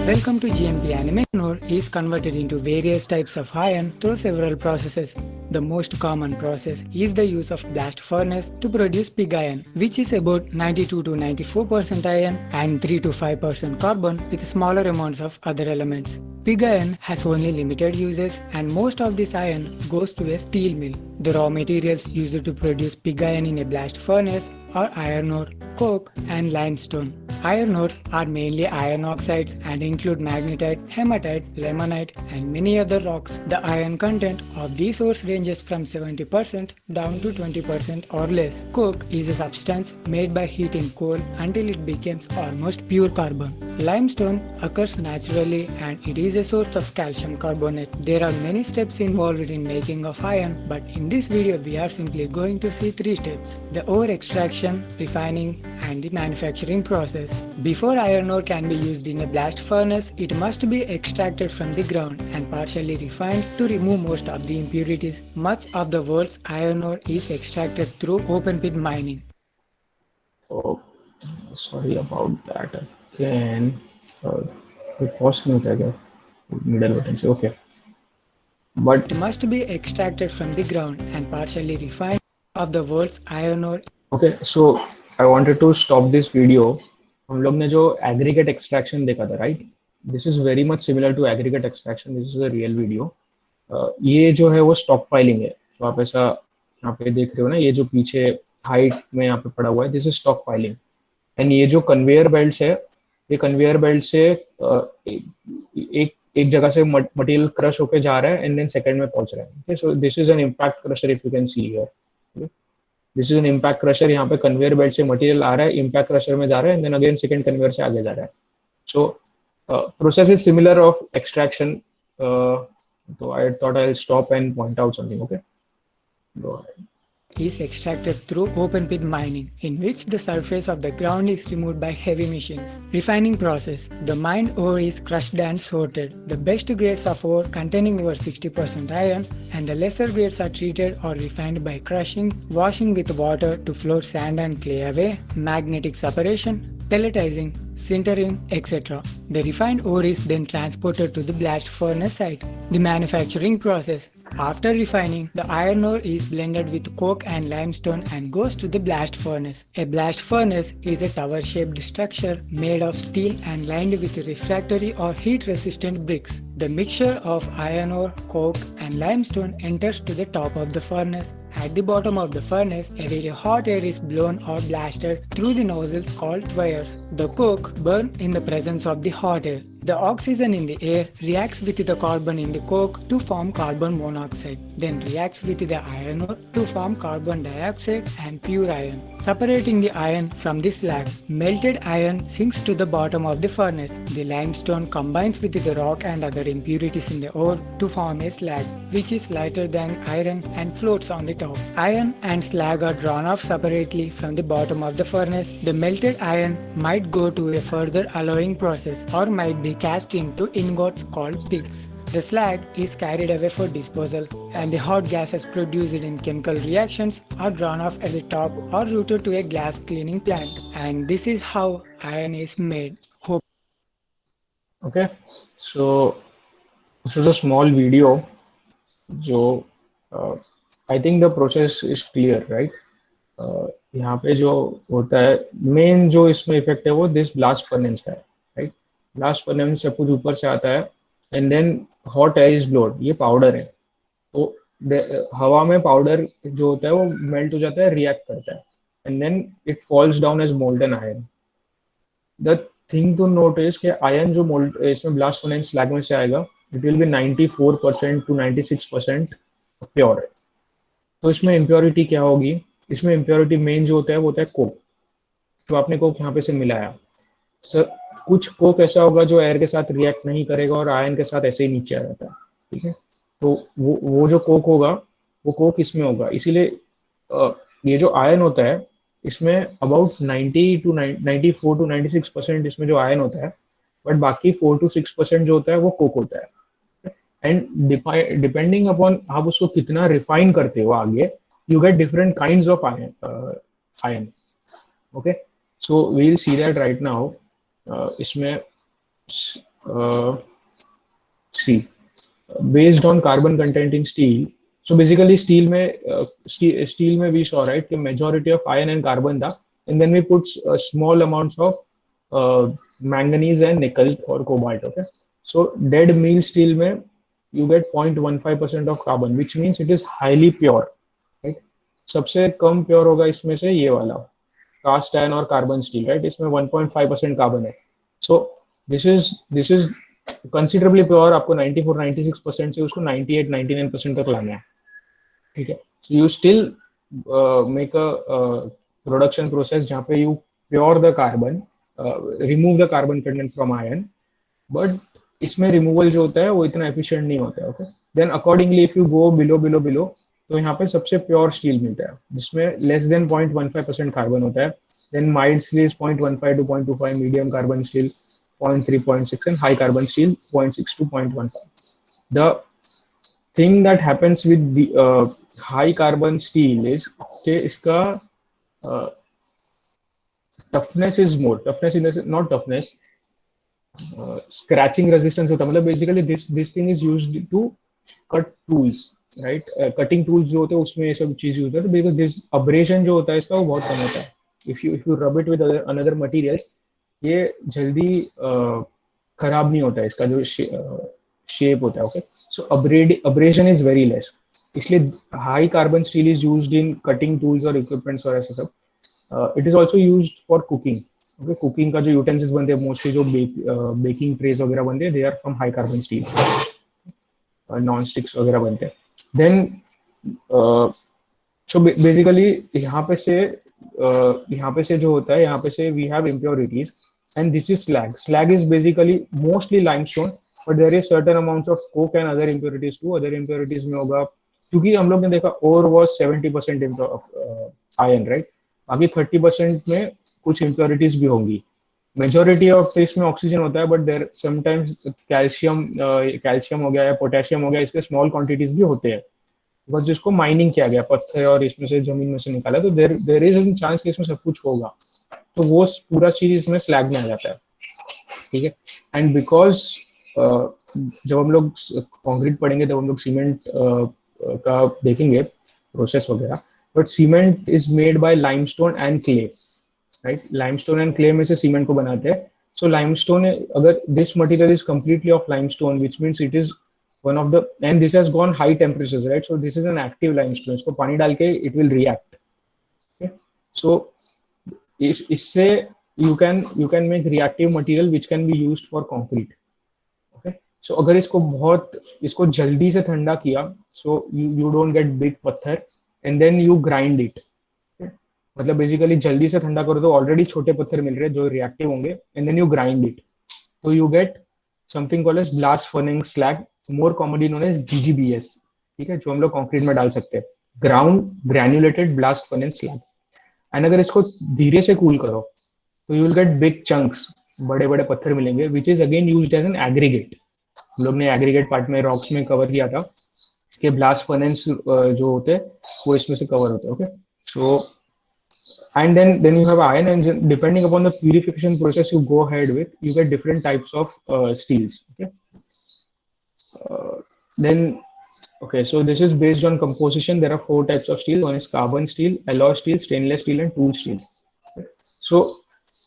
Speaker 4: Welcome to GNP Animation. Ore is converted into various types of iron through several processes. The most common process is the use of blast furnace to produce pig iron, which is about 92 to 94% iron and 3 to 5% carbon with smaller amounts of other elements. Pig iron has only limited uses and most of this iron goes to a steel mill. The raw materials used to produce pig iron in a blast furnace are iron ore, coke and limestone. Iron ores are mainly iron oxides and include magnetite, hematite, limonite and many other rocks. The iron content of these ores ranges from 70% down to 20% or less. Coke is a substance made by heating coal until it becomes almost pure carbon. Limestone occurs naturally and it is a source of calcium carbonate. There are many steps involved in making of iron, but in this video we are simply going to see 3 steps: the ore extraction, refining and the manufacturing process. Before iron ore can be used in a blast furnace, it must be extracted from the ground and partially refined to remove most of the impurities. Much of the world's iron ore is extracted through open pit mining.
Speaker 1: Oh, sorry about that again. The cost नहीं होता क्या? Middle button से, okay. But
Speaker 4: It must be extracted from the ground and partially refined. Of the world's iron ore
Speaker 1: okay, so I wanted to stop this video. हम लोग ने जो aggregate extraction देखा था, right? This is very much similar to aggregate extraction. This is a real video. ये जो है वो स्टॉक फाइलिंग है। तो आप ऐसा यहाँ पे देख रहे हो ना, ये जो पीछे हाइट में यहाँ पे पड़ा हुआ है, this is stock filing. And ये जो कन्वेयर बेल्ट है, ये कन्वेयर बेल्ट से एक एक जगह से मटेरियल क्रश होके जा रहा है एंड देन सेकंड में पहुंच रहा है। Okay, so this is an impact crusher, if you can see here. This is an impact crusher. यहाँ पे कन्वेयर बेल्ट से मटेरियल आ रहा है, इम्पैक्ट क्रशर में जा रहा है and then again second conveyor से आगे जा रहा है। सो process is similar of extraction. So I thought I'll stop and point out something. Okay, go ahead.
Speaker 4: is extracted through open pit mining, in which the surface of the ground is removed by heavy machines. Refining process. The mined ore is crushed and sorted. The best grades of ore containing over 60% iron and the lesser grades are treated or refined by crushing, washing with water to float sand and clay away, magnetic separation, pelletizing, sintering, etc. The refined ore is then transported to the blast furnace site. The manufacturing process. After refining, the iron ore is blended with coke and limestone and goes to the blast furnace. A blast furnace is a tower-shaped structure made of steel and lined with refractory or heat-resistant bricks. The mixture of iron ore, coke and limestone enters to the top of the furnace. At the bottom of the furnace, a very hot air is blown or blasted through the nozzles called tuyeres. The coke burns in the presence of the hot air. The oxygen in the air reacts with the carbon in the coke to form carbon monoxide, then reacts with the iron ore to form carbon dioxide and pure iron. Separating the iron from the slag, melted iron sinks to the bottom of the furnace. The limestone combines with the rock and other impurities in the ore to form a slag, which is lighter than iron and floats on the top. Iron and slag are drawn off separately from the bottom of the furnace. The melted iron might go to a further alloying process or might be cast into ingots called pigs. The slag is carried away for disposal and the hot gases produced in chemical reactions are drawn off at the top or routed to a glass cleaning plant. And this is how iron is made. Hope.
Speaker 1: Okay, so this is a small video. So I think the process is clear, right? यहाँ पे जो होता है main जो इसमें effect है वो this blast furnace का है, राइट? ब्लास्ट फर्नेस सब कुछ ऊपर से आता है and then hot air is blowed. ये पाउडर है, तो हवा में पाउडर जो होता है वो मेल्ट हो जाता है, रिएक्ट करता है and then it falls down as molten iron. The thing to notice कि आयरन जो मोल्ट इसमें ब्लास्ट फर्नेस स्लैग में से आएगा, it will be 94% to 96% pure है. तो इसमें इम्प्योरिटी क्या होगी? इसमें इम्प्योरिटी मेन जो होता है वो होता है कोक. जो आपने कोक यहाँ पे से मिलाया, सर कुछ कोक ऐसा होगा जो एयर के साथ रिएक्ट नहीं करेगा और आयन के साथ ऐसे ही नीचे आ जाता है, ठीक है? तो वो जो कोक होगा वो कोक इसमें होगा. इसीलिए ये जो आयन होता है इसमें अबाउट 90 to 94 to 96% इसमें जो आयन होता है, बट बाकी 4 to 6% जो होता है वो कोक होता है. एंड डिपेंडिंग अपॉन आप उसको कितना रिफाइन करते हो आगे, you get different kinds of iron. Okay, so we'll see that right now. इसमें see based on carbon content in steel. So basically steel में we saw, right, कि majority of iron and carbon था, and then we put small amounts of manganese and nickel or cobalt. Okay, so dead meal steel में you get 0.15% of carbon, which means it is highly pure. सबसे कम pure होगा इसमें से ये वाला cast iron और carbon steel, right? इसमें 1.5% carbon है. So this is considerably pure. आपको 94-96% से उसको 98-99% तक लाना है, ठीक है? So you still make a production process जहाँ पे you pure the carbon, remove the carbon content from iron, but इसमें रिमूवल जो होता है वो इतना एफिशिएंट नहीं होता है. Okay, then accordingly if you go below तो यहाँ पे सबसे प्योर स्टील मिलता है जिसमें लेस देन 0.15% कार्बन होता है. Then mild steel is 0.15 to 0.25, medium carbon steel 0.3, 0.6 and high carbon steel 0.6 to 0.15. The thing that happens with the high carbon steel is कि इसका toughness is more. Toughness in not toughness, scratching resistance होता है. मतलब basically this thing is used to cut tools, right? Cutting tools जो होते हैं उसमें ये सब चीज यूज होता है. बिकॉज दिस अब्रेशन जो होता है इसका वो बहुत कम होता है. If you rub it with another materials, ये जल्दी खराब नहीं होता है. इसका जो शेप होता है, okay, so abrasion is very less. इसलिए high carbon steel is used in cutting tools और इक्विपमेंट्स और ऐसा सब. It is also used for cooking. Okay, cooking का जो यूटेंसिल्स बनते हैं मोस्टली, जो बेकिंग ट्रेज वगैरह बनते हैं, they are from high carbon steel. Non sticks वगैरह बनते हैं. देन सो बेसिकली यहाँ पे से जो होता है, यहाँ पे से we have impurities and this is slag. Slag is basically mostly limestone, but there is certain amounts of coke and other impurities too. Other impurities में होगा क्योंकि हम लोग ने देखा ओर वॉज 70% आयन, राइट, बाकी 30% में कुछ इम्प्योरिटीज भी होंगी. मेजोरिटी ऑफ इसमें ऑक्सीजन होता है, बट देर समटाइम्स कैल्शियम हो गया या पोटेशियम हो गया, इसके स्मॉल क्वांटिटीज भी होते हैं, बिकॉज जिसको माइनिंग किया गया पत्थर और इसमें से जमीन में से निकाला, तो देर देर इज एन चांस कि इसमें सब कुछ होगा, तो वो पूरा चीज इसमें स्लैग में आ जाता है. ठीक है. एंड बिकॉज जब हम लोग कंक्रीट पढ़ेंगे तब हम लोग सीमेंट का देखेंगे प्रोसेस वगैरह, but cement is made by limestone and clay, right. Limestone and clay में से सीमेंट को बनाते हैं. सो लाइमस्टोन, अगर this material is completely off limestone, which means it is one of the, and this has gone high temperatures, right, so this is an active limestone, इसको पानी डाल के it will react. Okay. So इससे you can make reactive material which can be used for concrete. Okay. So अगर इसको जल्दी से ठंडा किया, so you don't get big पत्थर and then you grind it. Okay. मतलब बेसिकली जल्दी से ठंडा करो तो ऑलरेडी छोटे पत्थर मिल रहे हैं जो रिएक्टिव होंगे, and then you grind it, so you get something called as blast furnace slag, more commonly known as GGBS. ठीक है, जो हम लोग कंक्रीट में डाल सकते हैं, ground granulated blast furnace slag. And अगर इसको धीरे से कूल करो तो you will get big chunks, बड़े बड़े पत्थर मिलेंगे, which is again used as an aggregate. हम लोग ने एग्रीगेट पार्ट में रॉक्स में कवर किया था कि ब्लास्ट फर्नेस जो होते हैं वो इसमें से कवर होते हैं. Okay. So and then you have iron, and depending upon the purification process you go ahead with, you get different types of steels. Okay. Then okay, so this is based on composition. There are 4 types of steel. One is carbon steel, alloy steel, stainless steel, and tool steel. Okay. So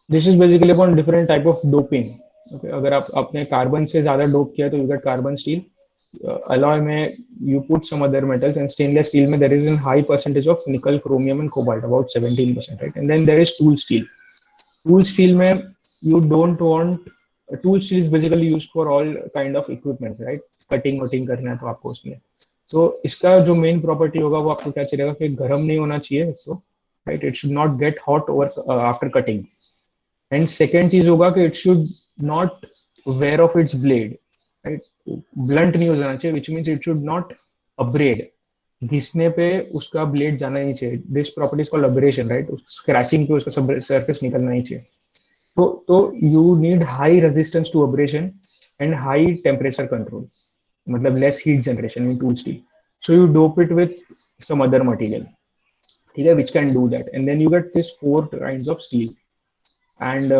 Speaker 1: this is basically upon different type of doping. Okay. अगर आप अपने carbon से ज्यादा dope किया तो you get carbon steel. Alloy में you put some other metals, and stainless steel में there is a high percentage of nickel, chromium, and cobalt, about 17%, right? And then there is tool steel. Tool steel में you don't want, tool steel is basically used for all kind of equipments, right? Cutting वटिंग करना है तो आपको उसमें, तो इसका जो मेन प्रॉपर्टी होगा वो आपको क्या चाहिए कि गर्म नहीं होना चाहिए, तो right, it should not get hot over after cutting. And second चीज होगा कि it should not wear of its blade, right, blunt नहीं हो जाना चाहिए, which means it should not abrade, घिसने पे उसका ब्लेड जाना नहीं चाहिए. This property is called abrasion, right, scratching पे उसका सरफेस निकलना नहीं चाहिए. तो you need high resistance to abrasion and high temperature control, मतलब less heat generation in tool steel. So you dope it with some other material, ठीक है, which can do that, and then you get this 4 kinds of steel. And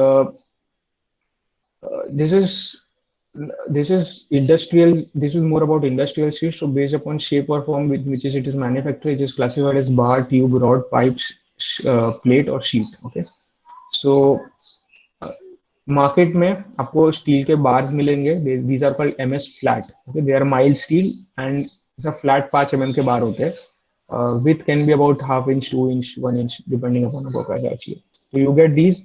Speaker 1: this is industrial, this is more about industrial steel. So based upon shape or form with which it is manufactured, it is classified as bar, tube, rod, pipes, plate or sheet. Okay. So market में आपको steel के bars मिलेंगे. These are called MS flat. Okay. They are mild steel and it's a flat 5 mm के बार होते हैं. Width can be about ½ inch, 2 inch, 1 inch, depending upon आपको कैसा चाहिए. So you get these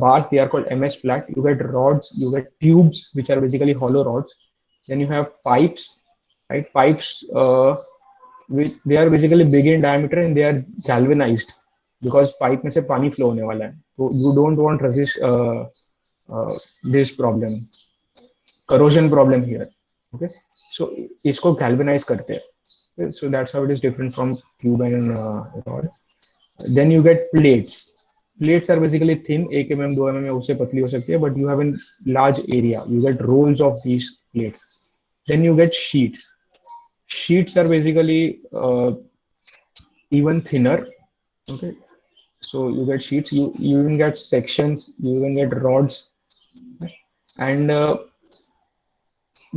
Speaker 1: bars, they are called MS flat. You get rods, you get tubes, which are basically hollow rods. Then you have pipes, right? Pipes, they are basically big in diameter and they are galvanized because pipe में से पानी flow होने वाला है. So you don't want this problem, corrosion problem here. Okay, so इसको galvanize करते हैं. Okay? So that's how it is different from tube and rod. Then you get plates. Plates are basically thin, 1 mm, 2 mm, उससे पतली हो सकती है, but you have a large area. You get rolls of these plates. Then you get sheets. Sheets are basically even thinner. Okay, so you get sheets. You even get sections. You even get rods, and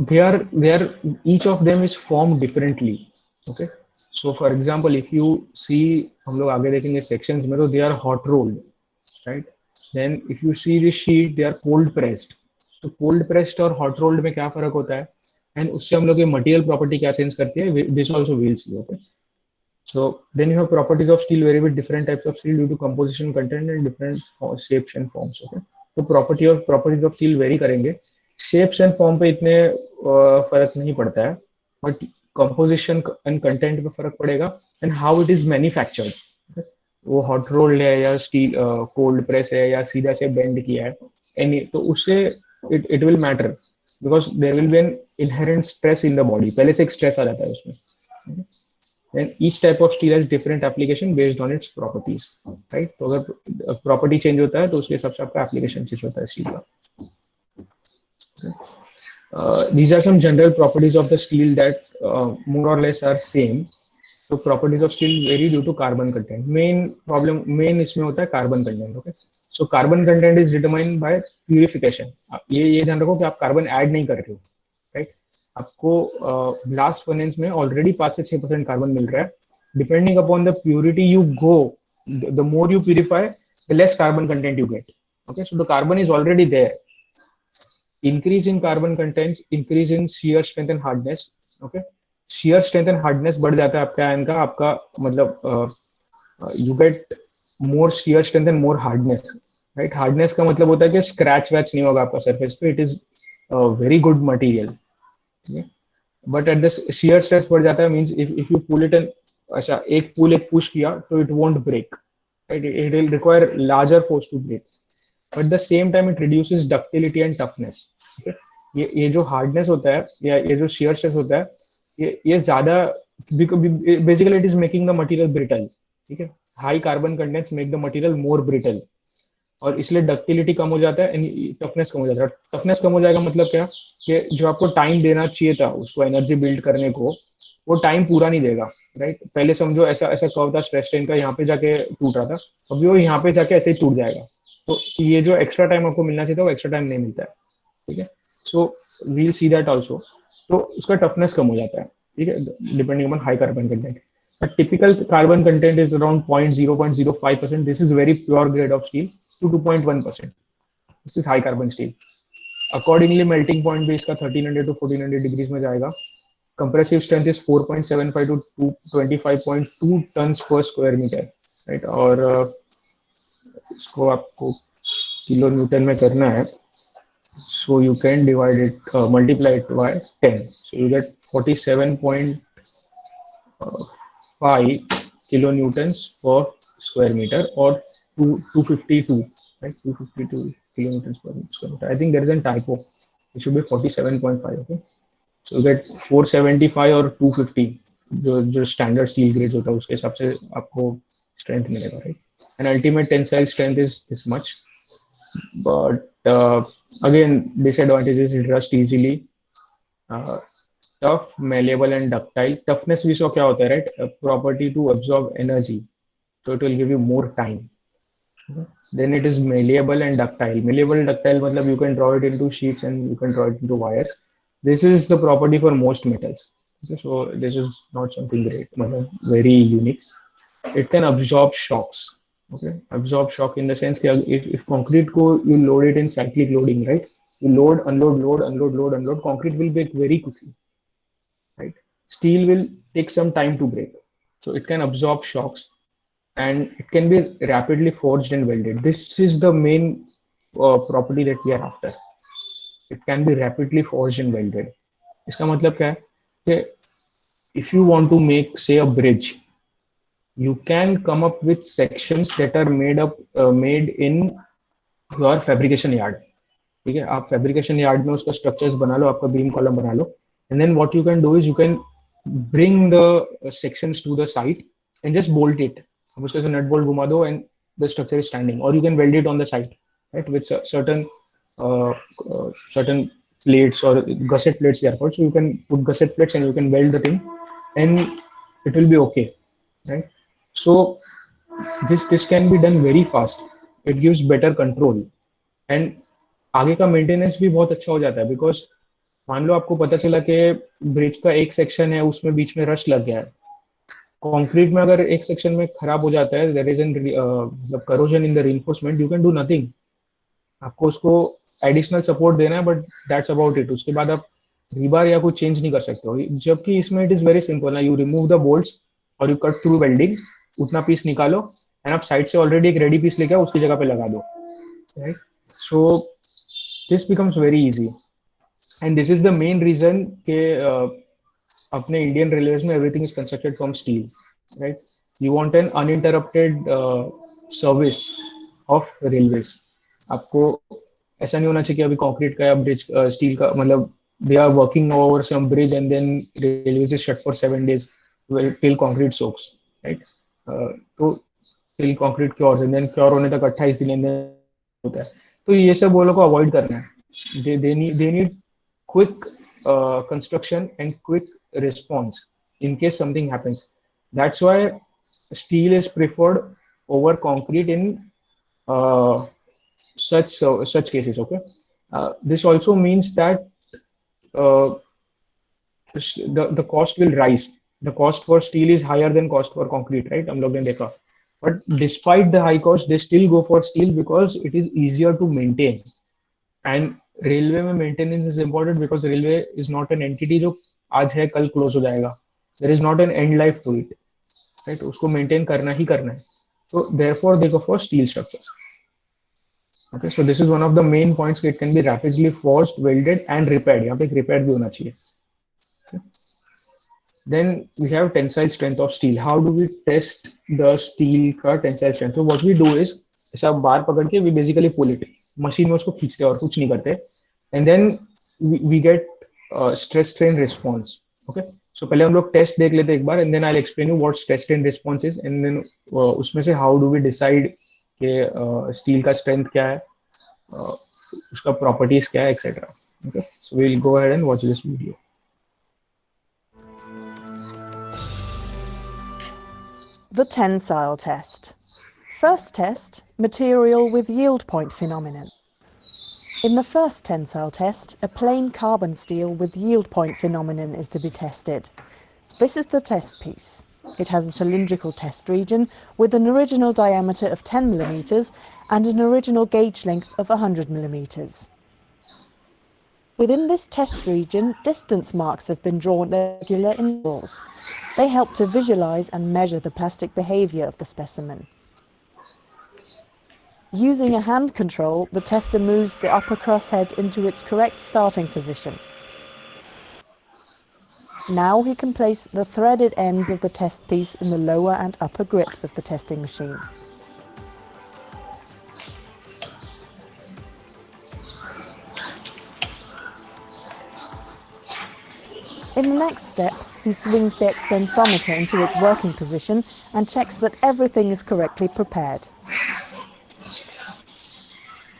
Speaker 1: they are each of them is formed differently. Okay, so for example, if you see, हम लोग आगे देखेंगे sections में, तो they are hot rolled. Right. Then if you see the sheet, they are cold pressed. तो cold pressed और hot rolled में क्या फर्क होता है, and उससे हम लोग ये material property क्या change करती है, this also we'll see. Okay. So then you have properties of steel vary with different types of steel due to composition, content and different shapes and forms. Okay. तो properties of steel vary करेंगे, shapes and form पे इतने फर्क नहीं पड़ता है, but composition and content पे फर्क पड़ेगा, and how it is manufactured. Okay. वो हॉट रोल्ड है या स्टील कोल्ड प्रेस है या सीधा से बेंड किया है, एनी, तो उससे it will matter because there will be an inherent stress in the body. पहले से एक स्ट्रेस आ जाता है उसमें, Then each type of steel has different application based on its properties, right? तो अगर property change होता है तो उसके हिसाब से आपका application change होता है steel का. These are some general properties of the steel that more or less are same. So properties of steel vary due to carbon content. Main इसमें होता है carbon content. Okay. So carbon content is determined by purification. ये ध्यान रखो कि आप carbon add नहीं कर रहे हो, right? आपको blast furnace में already 5 से 6% carbon मिल रहा है. Depending upon the purity you go, the more you purify, the less carbon content you get. Okay, so the carbon is already there. Increase in carbon contents, increase in shear strength and hardness. Okay, shear strength and hardness बढ़ जाता है आपका iron का, आपका मतलब you get more shear strength and more hardness, right? Hardness का मतलब होता है कि scratch वैच नहीं होगा आपका surface पे. It is a very good material. Okay? But at this shear stress बढ़ जाता है means if you pull it and अच्छा एक push किया तो it won't break, right? It will require larger force to break. But at the same time it reduces ductility and toughness. Okay? ये जो hardness होता है या ये जो shear stress होता है ये ज़्यादा basically it is making the material brittle. ठीक है? High carbon contents make the material more brittle. और इसलिए डक्टिलिटी कम हो जाता है, टफनेस कम हो जाता है. टफनेस कम हो जाएगा मतलब क्या कि जो आपको टाइम देना चाहिए था उसको एनर्जी बिल्ड करने को, वो टाइम पूरा नहीं देगा, राइट? पहले समझो ऐसा ऐसा कर्व था स्ट्रेस स्ट्रेन का, यहाँ पे जाके टूट रहा था, अभी वो यहाँ पे जाके ऐसे ही टूट जाएगा. तो ये जो एक्स्ट्रा टाइम आपको मिलना चाहिए था वो एक्स्ट्रा टाइम नहीं मिलता है. ठीक है, so we'll see that also. तो उसका टफनेस कम हो जाता है, ठीक है, depending upon high carbon content. A typical carbon content is around 0.05%. This is very pure grade of steel to 2.1%. This is high carbon steel. Accordingly, melting point भी इसका 1300 to 1400 degrees में जाएगा. Compressive strength is 4.75 to 25.2 tons per square meter, right? और इसको आपको kilo Newton में करना है. So you can divide it, multiply it by 10. So you get 47.5 kilonewtons per square meter or 252, right? 252 kilonewtons per square meter. I think there is a typo. It should be 47.5. Okay, so you get 475 or 250 जो standard steel grades होता है उसके हिसाब से आपको strength मिलेगा, right? And ultimate tensile strength is this much, but again disadvantages: it rust easily, tough, malleable and ductile. Toughness भी क्या होता है, right? Property to absorb energy, so it will give you more time. Then it is malleable and ductile. Malleable and ductile मतलब you can draw it into sheets and you can draw it into wires. This is the property for most metals. Okay, so this is not something great, very unique. It can absorb shocks. Okay, absorb shock in the sense that if concrete को you load it in cyclic loading, right? You load, unload, load, unload, load, unload. Concrete will break very quickly, right? Steel will take some time to break, so it can absorb shocks and it can be rapidly forged and welded. This is the main property that we are after. It can be rapidly forged and welded. इसका मतलब क्या है कि if you want to make, say, a bridge, you can come up with sections that are made in your fabrication yard. ठीक है, आप fabrication yard में उसका structures बना लो, आपका beam column बना लो, and then what you can do is you can bring the sections to the site and just bolt it. आप उसके से nut bolt घुमा दो and the structure is standing, or you can weld it on the site, right, with certain plates or gusset plates they are called. So you can put gusset plates and you can weld the thing and it will be okay, right? So this can be done very fast. It gives better control and आगे का maintenance भी बहुत अच्छा हो जाता है. Because मान लो आपको पता चला कि ब्रिज का एक सेक्शन है उसमें बीच में रस्ट लग गया है. कंक्रीट में अगर एक सेक्शन में खराब हो जाता है, देयर इज एन मतलब corrosion in the reinforcement, you can do nothing. आपको उसको एडिशनल सपोर्ट देना है, बट दैट्स अबाउट इट. उसके बाद आप रीबार या कुछ चेंज नहीं कर सकते हो. जबकि इसमें इट इज वेरी सिंपल ना, यू रिमूव द बोल्ट्स और यू कट थ्रू वेल्डिंग, उतना पीस निकालो एंड आप साइड से ऑलरेडी एक रेडी पीस लेके उसकी जगह पे लगा दो, right? So this becomes very easy and this is the main reason के अपने इंडियन रेलवेज में everything is constructed from steel, right? You want an uninterrupted service of railways. आपको ऐसा नहीं होना चाहिए कि अभी कंक्रीट का या ब्रिज स्टील का मतलब they are working over some bridge and then railways is shut for 7 days. till concrete soaks, right? तो till concrete cures and then cure होने तक 28 दिन and then होता है. तो ये सब वो लोग को avoid करना है. They need quick construction and quick response in case something happens. That's why steel is preferred over concrete in uh, such cases. Okay, this also means that uh, the cost will rise. The cost for steel is higher than cost for concrete, right? हम लोग ने देखा. But despite the high cost, they still go for steel because it is easier to maintain. And railway में maintenance is important because railway is not an entity जो आज है कल close हो जाएगा. There is not an end life to it, right? उसको maintain करना ही करना है. So therefore they go for steel structures. Okay, so this is one of the main points. It can be rapidly forged, welded, and repaired. यहाँ पे एक repair भी होना चाहिए. Okay. Then we have tensile strength of steel. How do we test the steel का tensile strength? So what we do is ऐसा बार पकड़ के we basically pull it. Machine में उसको खींचते हैं और कुछ नहीं करते. And then we get stress strain response. Okay. So पहले हम लोग test देख लेते हैं एक बार and then I'll explain you what stress strain response is and then उसमें से how do we decide कि steel का strength क्या है, उसका properties क्या है, etc. Okay. So we'll go ahead and watch this video.
Speaker 3: The tensile test. First test, material with yield point phenomenon. In the first tensile test, a plain carbon steel with yield point phenomenon is to be tested. This is the test piece. It has a cylindrical test region with an original diameter of 10 mm and an original gauge length of 100 mm. Within this test region, distance marks have been drawn at regular intervals. They help to visualize and measure the plastic behavior of the specimen. Using a hand control, the tester moves the upper crosshead into its correct starting position. Now he can place the threaded ends of the test piece in the lower and upper grips of the testing machine. In the next step, he swings the extensometer into its working position and checks that everything is correctly prepared.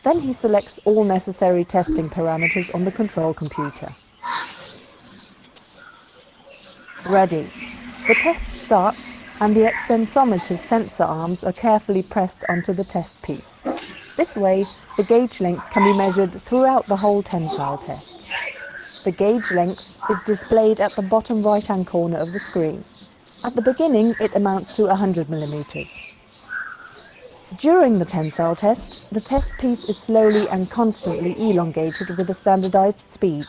Speaker 3: Then he selects all necessary testing parameters on the control computer. Ready. The test starts and the extensometer's sensor arms are carefully pressed onto the test piece. This way, the gauge length can be measured throughout the whole tensile test. The gauge length is displayed at the bottom right-hand corner of the screen. At the beginning, it amounts to 100 mm. During the tensile test, the test piece is slowly and constantly elongated with a standardized speed.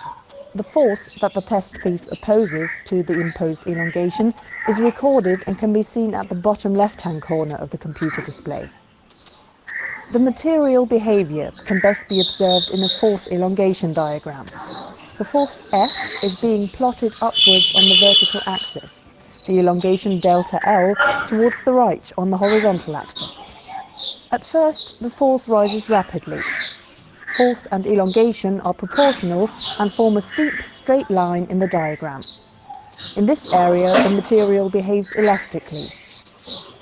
Speaker 3: The force that the test piece opposes to the imposed elongation is recorded and can be seen at the bottom left-hand corner of the computer display. The material behavior can best be observed in a force elongation diagram. The force F is being plotted upwards on the vertical axis, the elongation delta L towards the right on the horizontal axis. At first, the force rises rapidly. Force and elongation are proportional and form a steep, straight line in the diagram. In this area, the material behaves elastically.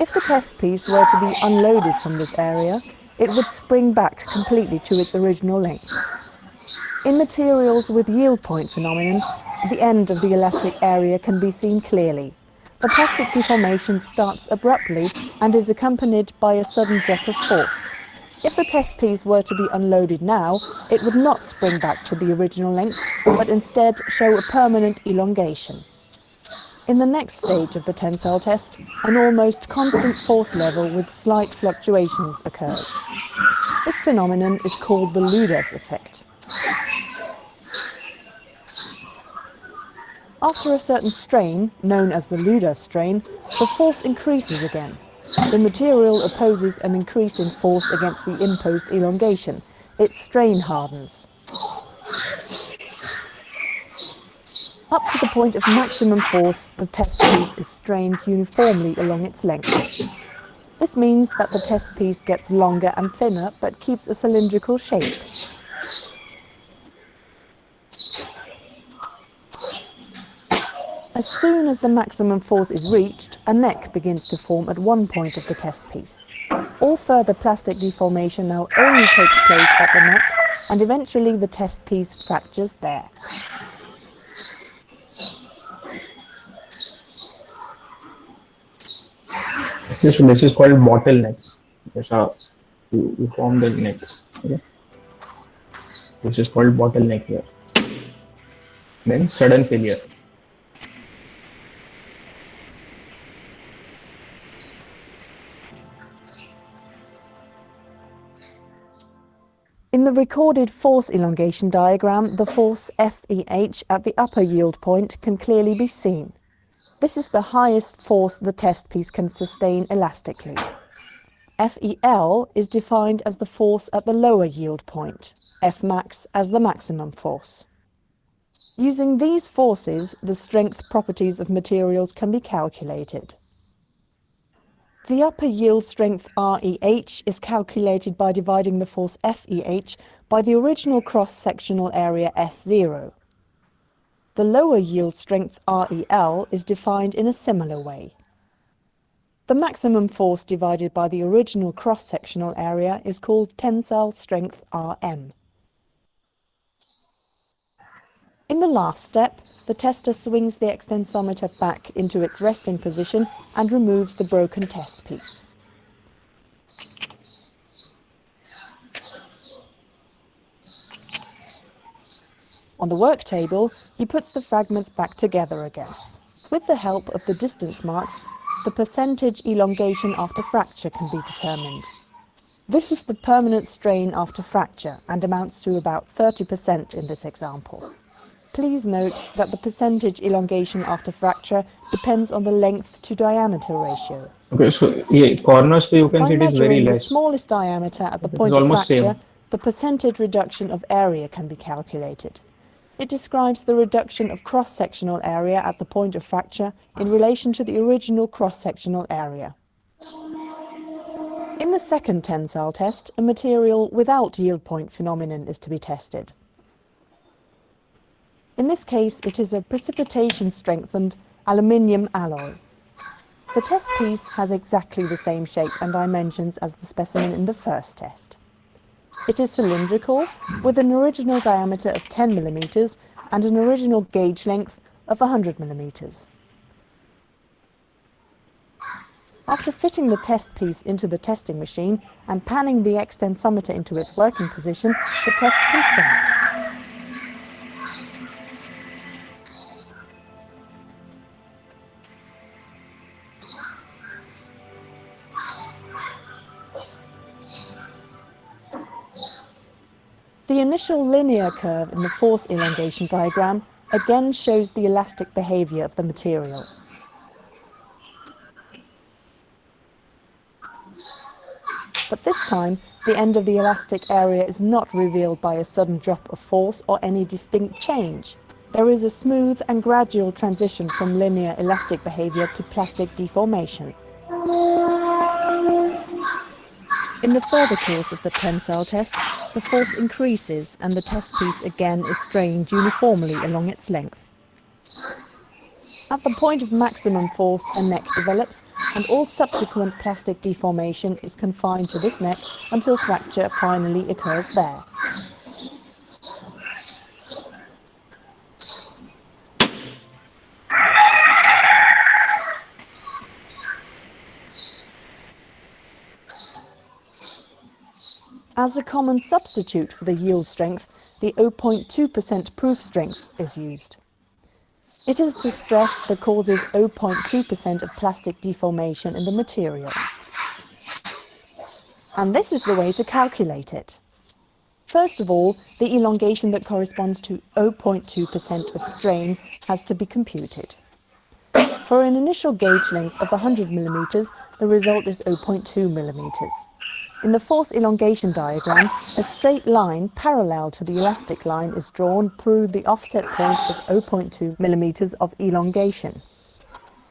Speaker 3: If the test piece were to be unloaded from this area, it would spring back completely to its original length. In materials with yield point phenomenon, the end of the elastic area can be seen clearly. The plastic deformation starts abruptly and is accompanied by a sudden drop of force. If the test piece were to be unloaded now, it would not spring back to the original length, but instead show a permanent elongation. In the next stage of the tensile test, an almost constant force level with slight fluctuations occurs. This phenomenon is called the Ludus effect. After a certain strain, known as the Ludus strain, the force increases again. The material opposes an increasing force against the imposed elongation. It strain hardens. Up to the point of maximum force, the test piece is strained uniformly along its length. This means that the test piece gets longer and thinner, but keeps a cylindrical shape. As soon as the maximum force is reached, a neck begins to form at one point of the test piece. All further plastic deformation now only takes place at the neck, and eventually the test piece fractures there.
Speaker 1: This is called bottleneck. Yes, you form the neck. Okay. This is called bottleneck here. Then sudden failure.
Speaker 3: In the recorded force elongation diagram, the force FEH at the upper yield point can clearly be seen. This is the highest force the test piece can sustain elastically. FEL is defined as the force at the lower yield point, Fmax as the maximum force. Using these forces, the strength properties of materials can be calculated. The upper yield strength REH is calculated by dividing the force FEH by the original cross-sectional area S0. The lower yield strength REL is defined in a similar way. The maximum force divided by the original cross-sectional area is called tensile strength Rm. In the last step, the tester swings the extensometer back into its resting position and removes the broken test piece. On the work table, he puts the fragments back together again. With the help of the distance marks, the percentage elongation after fracture can be determined. This is the permanent strain after fracture and amounts to about 30% in this example. Please note that the percentage elongation after fracture depends on the length to diameter ratio.
Speaker 1: Okay, so yeah, corners pe you can
Speaker 3: By
Speaker 1: see it is very
Speaker 3: measuring the
Speaker 1: less.
Speaker 3: smallest diameter at the
Speaker 1: It is
Speaker 3: point of
Speaker 1: almost
Speaker 3: fracture,
Speaker 1: same.
Speaker 3: the percentage reduction of area can be calculated. It describes the reduction of cross-sectional area at the point of fracture in relation to the original cross-sectional area. In the second tensile test, a material without yield point phenomenon is to be tested. In this case, it is a precipitation-strengthened aluminium alloy. The test piece has exactly the same shape and dimensions as the specimen in the first test. It is cylindrical, with an original diameter of 10 mm and an original gauge length of 100 mm. After fitting the test piece into the testing machine and panning the extensometer into its working position, the test can start. The initial linear curve in the force elongation diagram again shows the elastic behavior of the material. But this time, the end of the elastic area is not revealed by a sudden drop of force or any distinct change. There is a smooth and gradual transition from linear elastic behavior to plastic deformation. In the further course of the tensile test, the force increases and the test piece again is strained uniformly along its length. At the point of maximum force, a neck develops, and all subsequent plastic deformation is confined to this neck until fracture finally occurs there. As a common substitute for the yield strength, the 0.2% proof strength is used. It is the stress that causes 0.2% of plastic deformation in the material. And this is the way to calculate it. First of all, the elongation that corresponds to 0.2% of strain has to be computed. For an initial gauge length of 100 mm, the result is 0.2 mm. In the force elongation diagram, a straight line parallel to the elastic line is drawn through the offset point of 0.2 mm of elongation.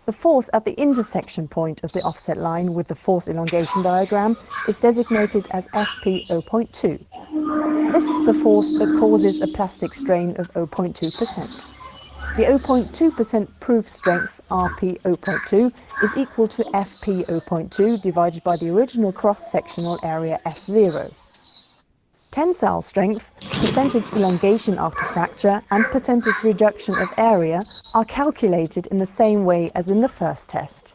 Speaker 3: The force at the intersection point of the offset line with the force elongation diagram is designated as Fp 0.2. This is the force that causes a plastic strain of 0.2%. The 0.2% proof strength RP 0.2 is equal to FP 0.2 divided by the original cross-sectional area S0. Tensile strength, percentage elongation after fracture, and percentage reduction of area are calculated in the same way as in the first test.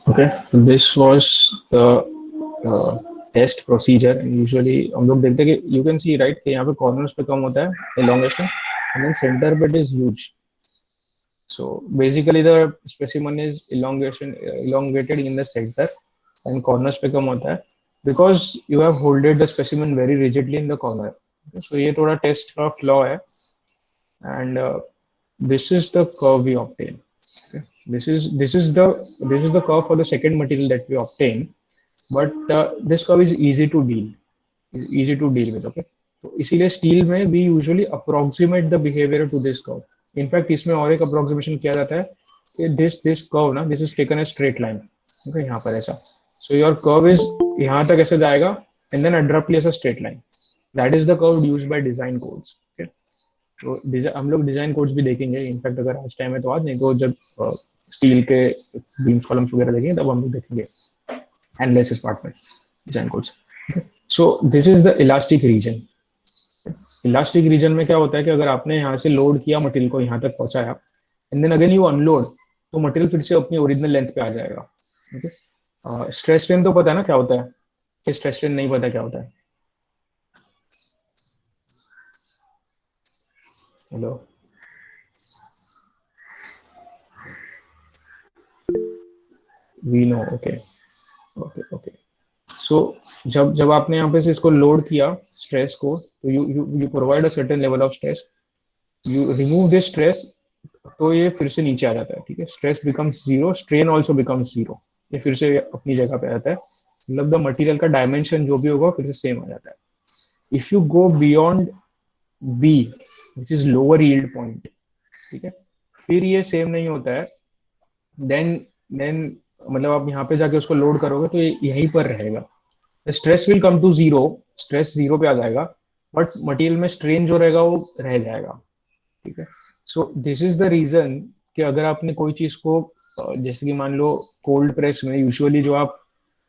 Speaker 1: Okay, so this was the test procedure. And usually हम लोग देखते हैं कि you can see right कि यहाँ पे corners पे कम होता है elongation and then center bit is huge. So basically the specimen is elongated in the center and corners पे कम होता है because you have holded the specimen very rigidly in the corner. Okay, so ये थोड़ा test का flaw है and this is the curve we obtain. Okay. This is the curve for the second material that we obtain, but this curve is easy to deal with. Okay, तो इसीलिए steel में we usually approximate the behavior to this curve. In fact, इसमें और एक approximation किया जाता है कि this curve ना this is taken as straight line. Okay, यहाँ पर ऐसा. So your curve is यहाँ तक ऐसे जाएगा and then abruptly as a straight line. That is the curve used by design codes. Okay. तो हम लोग डिजाइन कोड्स भी देखेंगे इनफैक्ट अगर आज टाइम है तो आज, नहीं तो जब स्टील के बीम्स कॉलम्स वगैरह देखेंगे तब हम लोग देखेंगे एनालिसिस पार्ट में design codes. So this is the elastic region. Elastic region में क्या होता है कि अगर आपने यहाँ से लोड किया मटेरियल को यहाँ तक पहुंचाया and then again you unload तो मटेरियल फिर से अपनी ओरिजिनल लेंथ पे आ जाएगा. ओके, स्ट्रेस स्ट्रेन तो पता है ना क्या होता है, कि स्ट्रेस स्ट्रेन नहीं पता क्या होता है. Hello, we know. Okay okay okay. So जब आपने यहाँ पे से इसको लोड किया स्ट्रेस को, तो you provide a certain level of stress, you remove this stress, तो ये फिर से नीचे आ जाता है. ठीक है, stress becomes zero, strain also becomes zero. ये फिर से अपनी जगह पे आ जाता है, मतलब द मटेरियल का डायमेंशन जो भी होगा फिर से सेम आ जाता है. If you go beyond B which is lower yield point, ठीक है, फिर ये सेम नहीं होता है. देन मतलब आप यहाँ पे जाके उसको लोड करोगे तो ये यहीं पर रहेगा. Stress will come to zero, stress zero पे आ जाएगा, बट मटेरियल में स्ट्रेन जो रहेगा वो रह जाएगा. ठीक है, so this is the reason कि अगर आपने कोई चीज को जैसे कि मान लो कोल्ड प्रेस में यूजुअली जो आप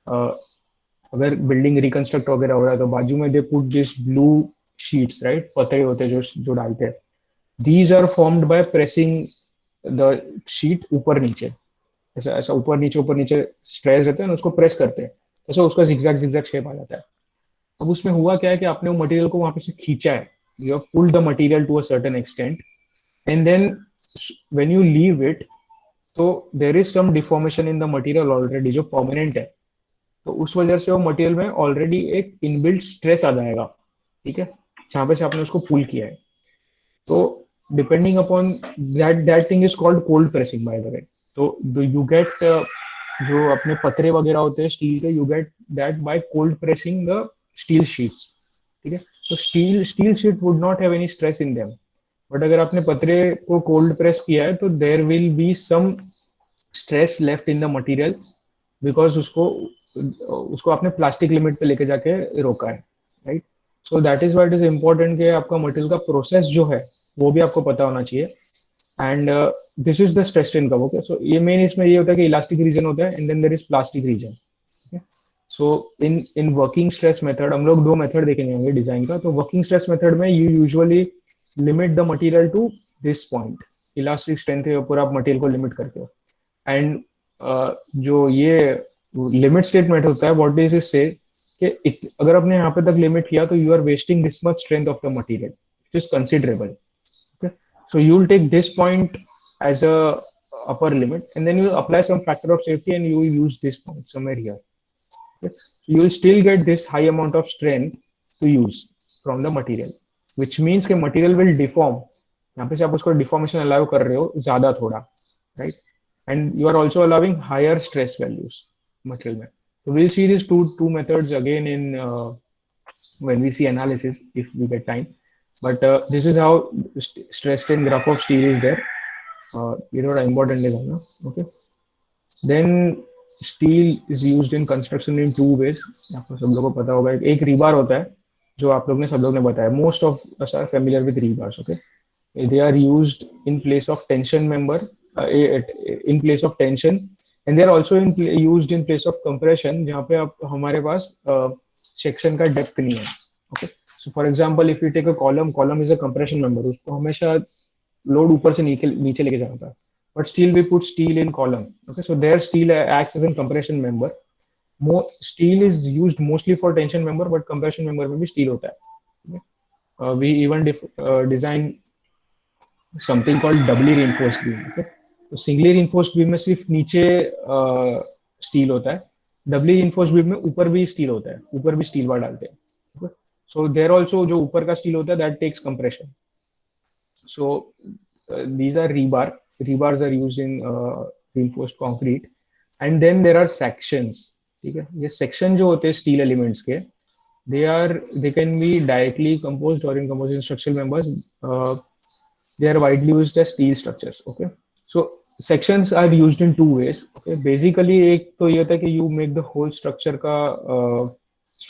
Speaker 1: अगर बिल्डिंग रिकंस्ट्रक्ट वगैरह हो रहा है तो बाजू में they put this blue sheets, right, पतरे होते हैं जो डालते हैं. These are formed by pressing the sheet ऊपर नीचे, ऐसा ऊपर नीचे स्ट्रेस रहते हैं, उसको प्रेस करते हैं तो ऐसा उसका जिगजैग शेप आ जाता है. अब उसमें हुआ क्या है कि आपने वो मटेरियल को वहां पे से खींचा है, you have pulled the material to a certain extent and then when you leave it तो there is some deformation in the material already जो परमानेंट है, तो उस वजह से वो मटेरियल में ऑलरेडी एक इनबिल्ट स्ट्रेस आ जाएगा. ठीक है, जहां पे से आपने उसको पुल किया है. तो depending upon that thing is called cold pressing by the way. तो यू गेट जो अपने पतरे वगैरह होते हैं स्टील के, you get that by cold pressing the steel sheets. ठीक है, तो steel sheet would not have any stress in them, but अगर आपने पतरे को कोल्ड प्रेस किया है तो there will be some stress left in the material because उसको आपने प्लास्टिक लिमिट पे लेके जाके रोका है, right. So that is what is important कि आपका मटेरियल का प्रोसेस जो है वो भी आपको पता होना चाहिए. And this is the stress strain curve. Okay, so ये मेन इसमें ये होता है कि इलास्टिक रीजन होता है and then there is plastic region. So in working stress method हम लोग दो मेथड देखेंगे डिजाइन का. तो वर्किंग स्ट्रेस मेथड में you usually limit the material to this point, elastic strength के ऊपर आप मटेरियल को लिमिट करते हो. एंड जो ये लिमिट स्टेट मेथड होता है, व्हाट डज इट से कि अगर आपने यहाँ पे तक लिमिट किया तो you are wasting this much strength of the material which is considerable. Okay, so you will take this point as a upper limit and then you apply some factor of safety and you use this point somewhere here. Okay, so you will still get this high amount of strength to use from the material, which means कि material will deform. यहाँ पे से आप उसको deformation allow कर रहे हो ज्यादा थोड़ा, right, and you are also allowing higher stress values material में. So we'll see these two methods again in when we see analysis if we get time. But this is how stress strain graph of steel is there. ये थोड़ा important है ना. Okay. Then steel is used in construction in two ways. आपको सब लोगों को पता होगा. एक rebar होता है जो आप लोग ने सब लोग ने बताया, most of us are familiar with rebars. Okay, they are used in place of tension member, in place of tension, and they are also used in place of compression, जहाँ पे आप हमारे पास सेक्शन का डेप्थ नहीं है. Okay, so for example, if you take a column is a compression member, उसको हमेशा load ऊपर से नीचे नीचे लेके जाना था, but still we put steel in column. Okay, so there steel acts as a compression member. Steel is used mostly for tension member, but compression member में भी steel होता है. Okay? We even design something called doubly reinforced beam. Okay? तो singly reinforced beam में सिर्फ नीचे steel होता है, doubly reinforced beam में ऊपर भी steel होता है, ऊपर भी steel bar डालते हैं. Okay? So there also जो ऊपर का steel होता है that takes compression. So these are rebar. Rebars are used in reinforced concrete, and then there are sections. ठीक है, ये section जो होते हैं steel elements के, they can be directly composed or in composite structural members. They are widely used as steel structures. Okay, so sections are used in two ways. Okay, basically एक तो ये होता है कि you make the whole structure का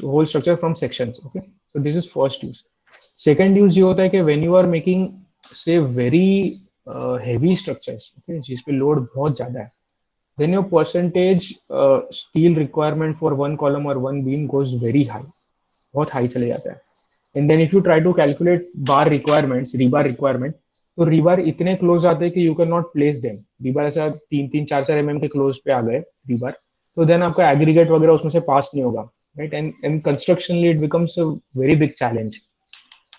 Speaker 1: whole structure from sections. Okay, so this is first use. Second use ये होता है कि when you are making say very heavy structures, okay, जिस पे load बहुत ज़्यादा है, then your percentage steel requirement for one column or one beam goes very high, बहुत high चले जाता है. And then if you try to calculate bar requirements, rebar requirement, तो rebar इतने close आते हैं कि you cannot place them. rebar ऐसा 3-4 mm के close पे आ गए rebar, तो then आपका aggregate वगैरह उसमें से pass नहीं होगा, right? And constructionally it becomes a very big challenge.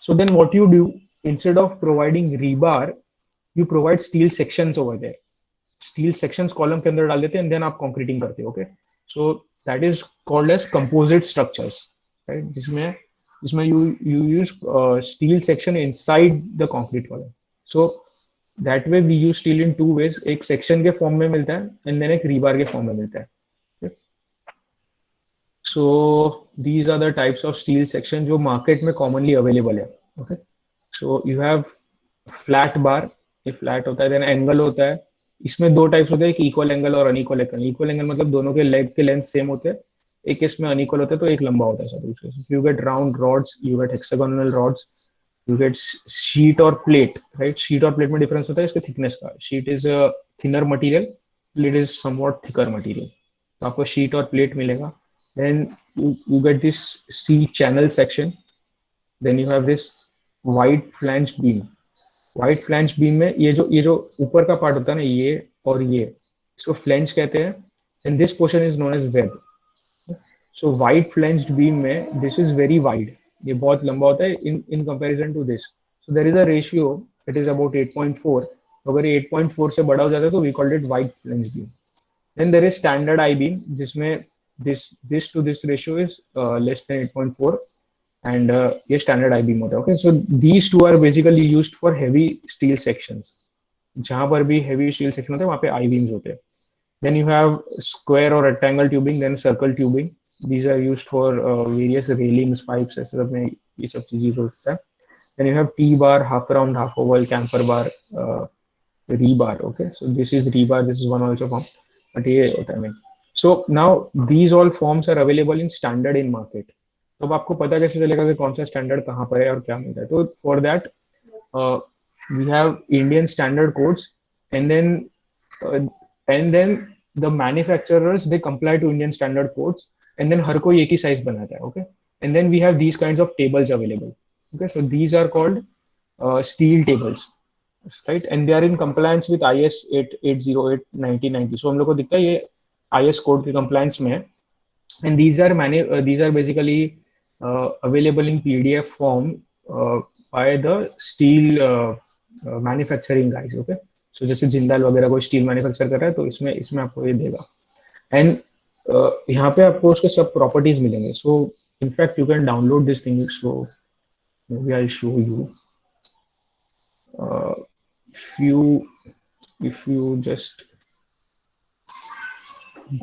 Speaker 1: So then what you do, instead of providing rebar, you provide steel sections over there. Steel sections column के अंदर डाल देते हैं and then आप concreting करते हो. Okay, so that is called as composite structures, right? जिसमें you use steel section inside the concrete column. So that way we use steel in two ways. एक section के form में मिलता है and then एक rebar के form में मिलता है. Okay? So these are the types of steel section जो market में commonly available है. Okay, so you have flat bar, ये flat होता है, then angle होता है. इसमें दो टाइप्स होते हैं, एक इक्वल एंगल और अनइक्वल एंगल. इक्वल एंगल मतलब दोनों के लेग के लेंथ सेम होते हैं, एक इसमें अनइक्वल होता है तो एक लंबा होता है सब दूसरे से. You get round rods, you get hexagonal rods, you get sheet और प्लेट, राइट? शीट और प्लेट में डिफरेंस होता है इसके थिकनेस का. Sheet is thinner material, plate is somewhat thicker material. तो आपको शीट और प्लेट मिलेगा. Then you get this C channel section. Then you have this wide flange beam. Wide flange beam में ये जो ऊपर का पार्ट होता है ना, ये और ये, इसको फ्लैंज कहते हैं. And this portion is known as web. So wide flanged beam में दिस इज वेरी वाइड, ये बहुत लंबा होता है in comparison to this. So there is a ratio, it is about 8.4. अगर ये 8.4 से बड़ा हो जाता है तो we called it wide flange beam. Then there is standard I beam, जिसमें this to this ratio is less than 8.4 and ये standard I-beam होता है. Okay, so these two are basically used for heavy steel sections. जहाँ पर भी heavy steel section होता है वहाँ पे I-beams होते हैं. Then you have square or rectangle tubing, then circle tubing. These are used for various railings, pipes, ऐसे सब में ये सब चीज़ यूज होता है. Then you have T-bar, half round, half oval, camphor bar, rebar. Okay, so this is rebar. This is one also form, but ये होता है main. So now these all forms are available in standard in market. तो अब आपको पता कैसे चलेगा कि कौन सा स्टैंडर्ड कहाँ पर है और क्या मिलता है? तो for that we have Indian standard codes, and then the manufacturers they comply to Indian standard codes, and then हर कोई एक ही साइज बनाता है. Okay, and then we have these kinds of tables available. Okay, so these are called steel tables, right? And they are in compliance with IS 8808 1990. सो हम लोग को दिखता है ये IS कोड के कंप्लायंस में है. And these are basically available in PDF form by the steel manufacturing guys. Okay, so जैसे जिंदाल वगैरह कोई स्टील मैन्युफैक्चर कर रहा है तो इसमें आपको ये देगा. एंड यहाँ पे आपको उसके सब प्रॉपर्टीज मिलेंगे. So in fact you can download this thing. So maybe I'll show you. If you just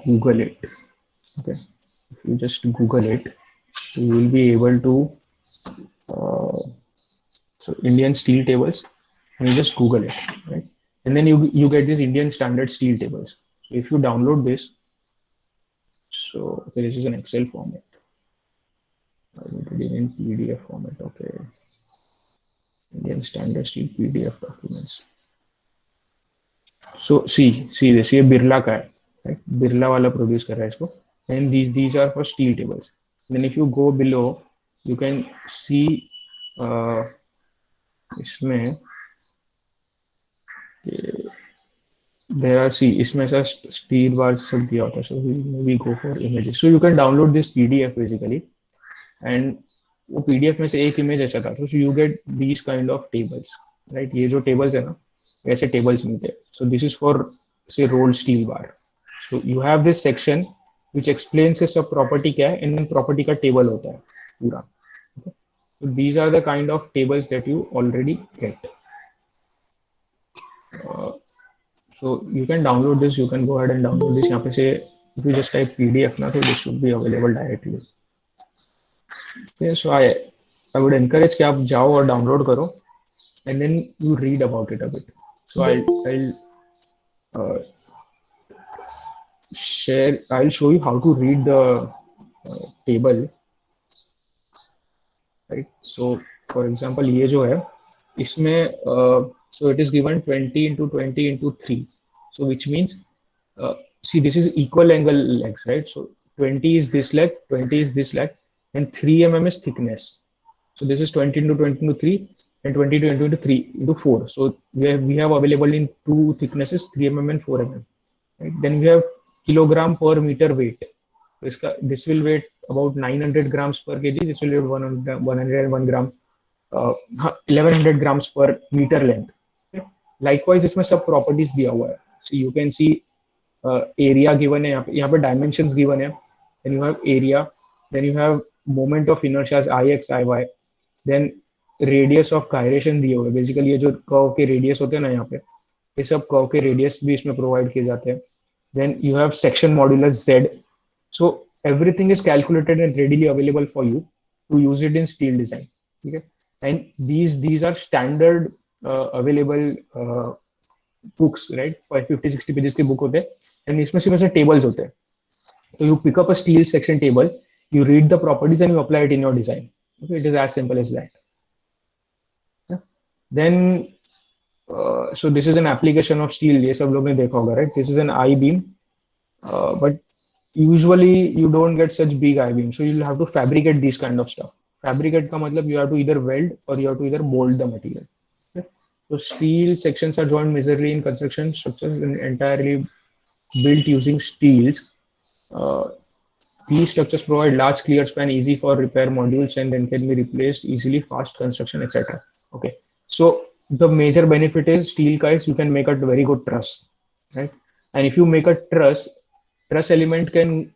Speaker 1: Google it, okay, if you just Google it, you will be able to so Indian steel tables, and you just Google it, right? And then you get these Indian standard steel tables. So if you download this, so okay, this is an Excel format. I need to in PDF format. Okay, Indian Standard Steel PDF documents. So see this, ये बिरला का है, right? Birla वाला produce कर रहा है इसको, and these are for steel tables. Then if you go below, you can see इसमें there are, see इसमें ऐसा steel bars सब दिया होता है. So we go for images. So you can download this PDF basically, and वो PDF में से एक इमेज ऐसा था. So you get these kind of tables, right? ये जो tables है ना, ऐसे tables मिलते हैं. So this is for say rolled steel bar. So you have this section which explains के सब property क्या है, and then property का table होता है पूरा. Okay? So these are the kind of tables that you already get. So you can download this. You can go ahead and download this. यहाँ पे से if you just type PDF ना, तो this should be available directly. Okay, so I would encourage कि आप जाओ और download करो, and then you read about it a bit. So I'll show you how to read the table, right? So for example ये जो है इसमें so it is given 20 into 20 into 3, so which means see this is equal angle legs, right? So 20 is this leg, 20 is this leg, and 3 mm is thickness. So this is 20 into 20 into 3 and 20 into 3 into 4. So we have available in two thicknesses, 3 mm and 4 mm. Right? Then we have kilogram per meter weight. This will weigh about 900 grams per kg. This will weigh 101 gram, 1100 grams per meter length. Okay? Likewise, इसमें सब properties दिया हुआ है. So you can see area given है, यहाँ पे dimensions given है. Then you have area. Then you have moment of inertia as Ix, Iy. Then radius of gyration दिए हुए. Basically ये जो curve के radius होते हैं ना यहाँ पे, ये सब curve के radius भी इसमें provide किए जाते हैं. Then you have section modulus Z. So everything is calculated and readily available for you to use it in steel design. Okay, and these are standard available books, right? 50-60 pages के book होते हैं, and इसमें सिर्फ ऐसे tables होते हैं. So you pick up a steel section table, you read the properties, and you apply it in your design. Okay, it is as simple as that. Yeah. Then so this is an application of steel. ये सब लोग ने देखा होगा, right? This is an I-beam, but usually you don't get such big I-beam, so you'll have to fabricate these kind of stuff. Fabricate का मतलब you have to either weld or you have to either mold the material. Okay? So steel sections are joined majorly in construction structures and entirely built using steels. These structures provide large clear span, easy for repair modules, and then can be replaced easily, fast construction, etc. Okay, so the major benefit is steel guys, you can make a very good truss, right? And if you make a truss element can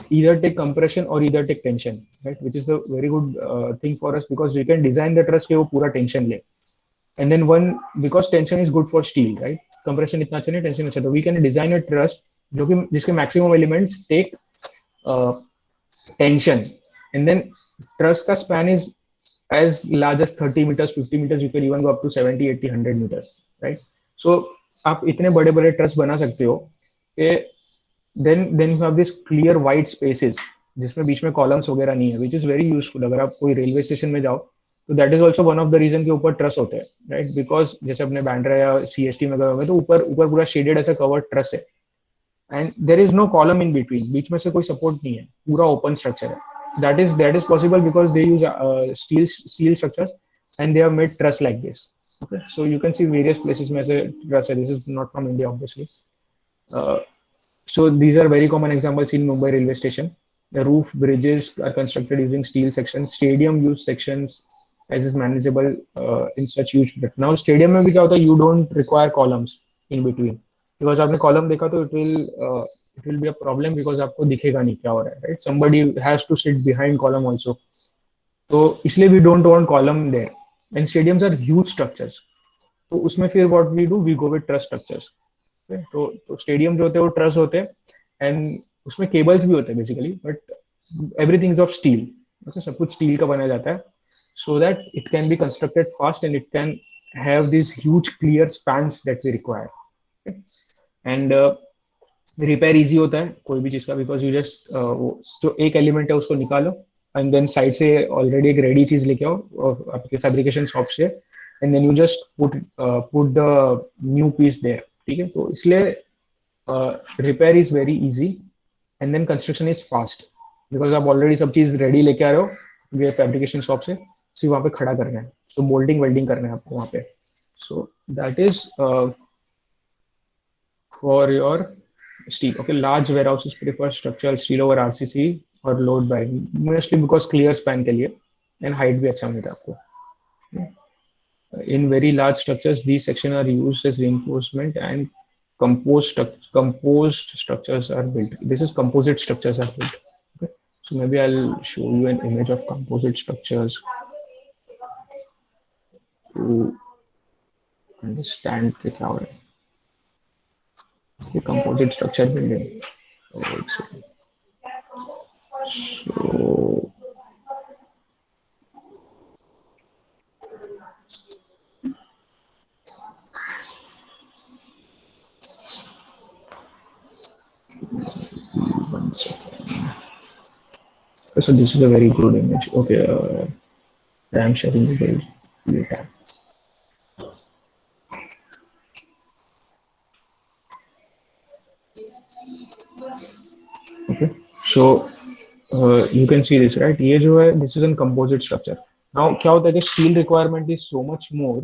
Speaker 1: either take compression or either take tension, right? Which is the very good thing for us, because we can design the truss ke wo pura tension le. And then because tension is good for steel, right? Compression itna acha nahi, tension acha, so we can design a truss जो कि जिसके maximum elements take tension, and then truss का span is as large as 30 meters, 50 meters. You can even go up to 70, 80, 100 meters, right? So आप इतने बड़े बड़े truss बना सकते हो कि then you have this clear white spaces जिसमें बीच में columns वगैरह नहीं है, which is very useful. अगर आप कोई railway station में जाओ तो that is also one of the reason के ऊपर truss होते हैं, right? Because जैसे अपने बैंड्रा या CST में गए होंगे तो ऊपर पूरा shaded ऐसा covered truss है, and there is no column in between. बीच में से कोई support नहीं है, पूरा open structure है. That is possible because they use steel structures and they have made truss like this. Okay, so you can see various places में ऐसे truss है. This is not from India, obviously. So these are very common examples in Mumbai railway station. The roof bridges are constructed using steel sections. Stadium use sections as is manageable in such huge. But now stadium में भी क्या होता है? You don't require columns in between, because आपने column देखा तो it will be a problem because आपको दिखेगा नहीं क्या हो रहा है, right? Somebody has to sit behind column also. तो इसलिए we don't want column there. And stadiums are huge structures. तो उसमें फिर what we do? We go with truss structures. Okay? तो stadium जो होते हैं वो truss होते हैं, and उसमें cables भी होते हैं basically, but everything is of steel. Okay? सब कुछ steel का बनाया जाता है, so that it can be constructed fast and it can have these huge clear spans that we require. Okay? And repair easy होता है कोई भी चीज का, बिकॉज यू जस्ट जो एक एलिमेंट है उसको निकालो, एंड देन साइड से ऑलरेडी एक रेडी चीज लेके आओ आपके फैब्रिकेशन शॉप से, and then you just put the new piece there, ठीक है। तो इसलिए repair is very easy and then construction is fast, because आप ऑलरेडी सब चीज रेडी लेके आ रहे हो ये फैब्रिकेशन शॉप से, सिर्फ वहाँ पे खड़ा करना है, सो बोल्डिंग वेल्डिंग करना है आपको वहाँ पे। सो that is for your steel. Okay, large warehouses prefer structural steel over RCC or load bearing, mostly because clear span के लिए and height भी अच्छा मिलता है आपको। In very large structures, these sections are used as reinforcement and composed structures are built. This is composite structures are built. Okay, so maybe I'll show you an image of composite structures to understand कि क्या हो रहा है। The composite structure building. So one second. So this is a very good image. Okay, I'm sharing the page later. Okay, so you can see this, right? ये जो है, this is a composite structure. Now क्या होता है कि steel requirement is so much more,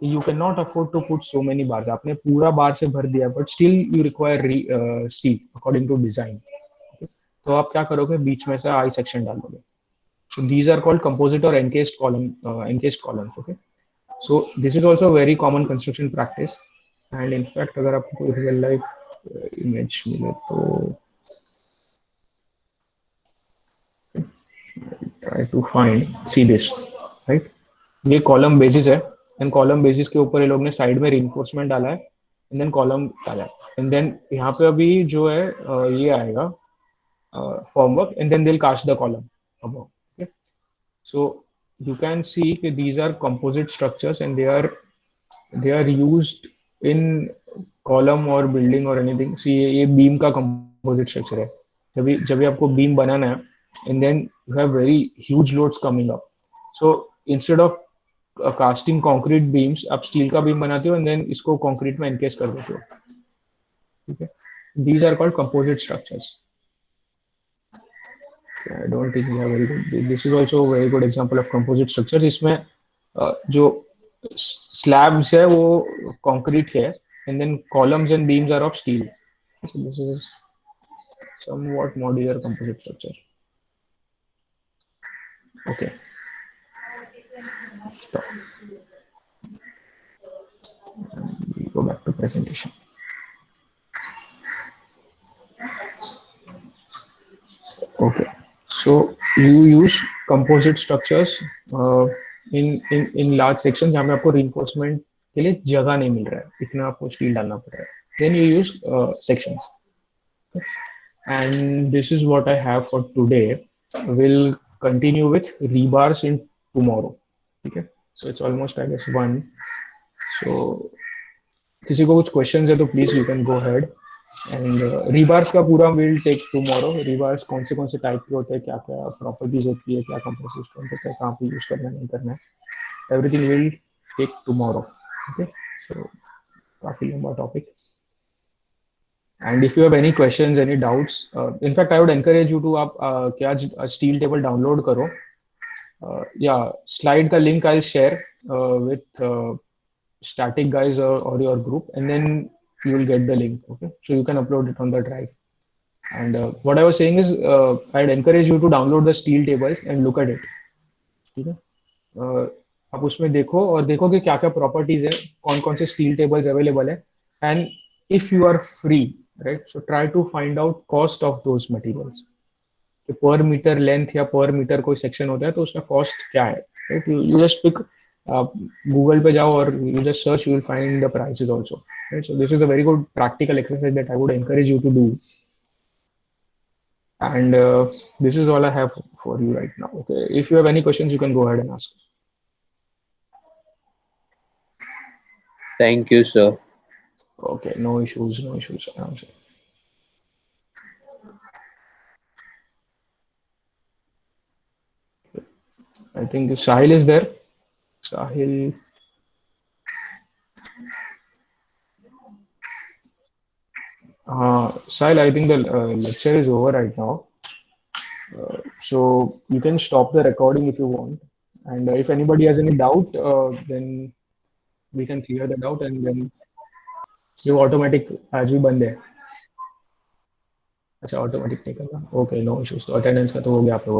Speaker 1: you cannot afford to put so many bars. आपने पूरा बार से भर दिया, but still you require steel according to design. Okay? तो आप क्या करोगे, बीच में से I section डालोगे. So these are called composite or encased columns. Okay, so this is also a very common construction practice, and in fact अगर आपको कोई real life image मिले तो try to find, see this, right? ये column basis है, and column basis के ऊपर ये लोग ने साइड में रिइंफोर्समेंट डाला है, एंड देन कॉलम डाला है, एंड देन यहाँ पे अभी जो है ये आएगा formwork, and then they will cast the column above. Okay, so you can see that these are composite structures and they are used in column or building or anything. See ये beam का composite structure है, जब भी आपको beam बनाना है, and then you have very huge loads coming up, so instead of casting concrete beams आप steel का beam बनाते हो and then इसको concrete में encase कर देते हो, ठीक है। These are called composite structures. I don't think we have very good. This is also a very good example of composite structure. इसमें जो slabs है वो concrete है, and then columns and beams are of steel. So this is somewhat modular composite structure. Okay. Stop. We go back to presentation. Okay. So you use composite structures in large sections जहाँ पे आपको reinforcement के लिए जगह नहीं मिल रहा है, इतना आपको स्टील डालना पड़ रहा है. Then you use sections. And this is what I have for today. We'll continue with rebars in tomorrow. Okay. So it's almost I guess 1. So किसी को कुछ questions है तो please you can go ahead. And rebars का पूरा will take tomorrow. Rebars कौन से type के होते हैं, क्या क्या प्रॉपर्टीज होती है, क्या कंपोजिट स्टोन होता है, कहाँ पे यूज करना है नहीं करना है, everything will take tomorrow. Okay, so काफी लंबा topic. And if you have any questions, any doubts, in fact I would encourage you to आप क्या स्टील टेबल डाउनलोड करो, या स्लाइड का link I share with static guys or your group, and then you will get the link. Okay, so you can upload it on the drive. And what I was saying is I'd encourage you to download the steel tables and look at it. ठीक है, आप उसमें देखो और देखो कि क्या क्या प्रॉपर्टीज है, कौन कौन से स्टील टेबल्स अवेलेबल है, and if you are free, right, so try to find out cost of those materials. Per metre length या पर मीटर कोई सेक्शन होता है तो उसका कॉस्ट क्या है, राइट. यू जस्ट पिक, आप गूगल पे जाओ और you just search, you will find the prices also, right. So this is a very good practical exercise that I would encourage you to do. And this is all I have for you right now. Okay, if you have any questions, you can go ahead and ask.
Speaker 2: Thank you, sir.
Speaker 1: Okay, no issues, no issues. I'm I think Sahil is there. Sahil. Sahil, I think the lecture is over right now. So you can stop the recording if you want. And if anybody has any doubt, then we can clear the doubt and then you automatic आज भी बंद है. अच्छा automatic नहीं करना. Okay no issues. तो attendance का तो हो गया आप लोगों का.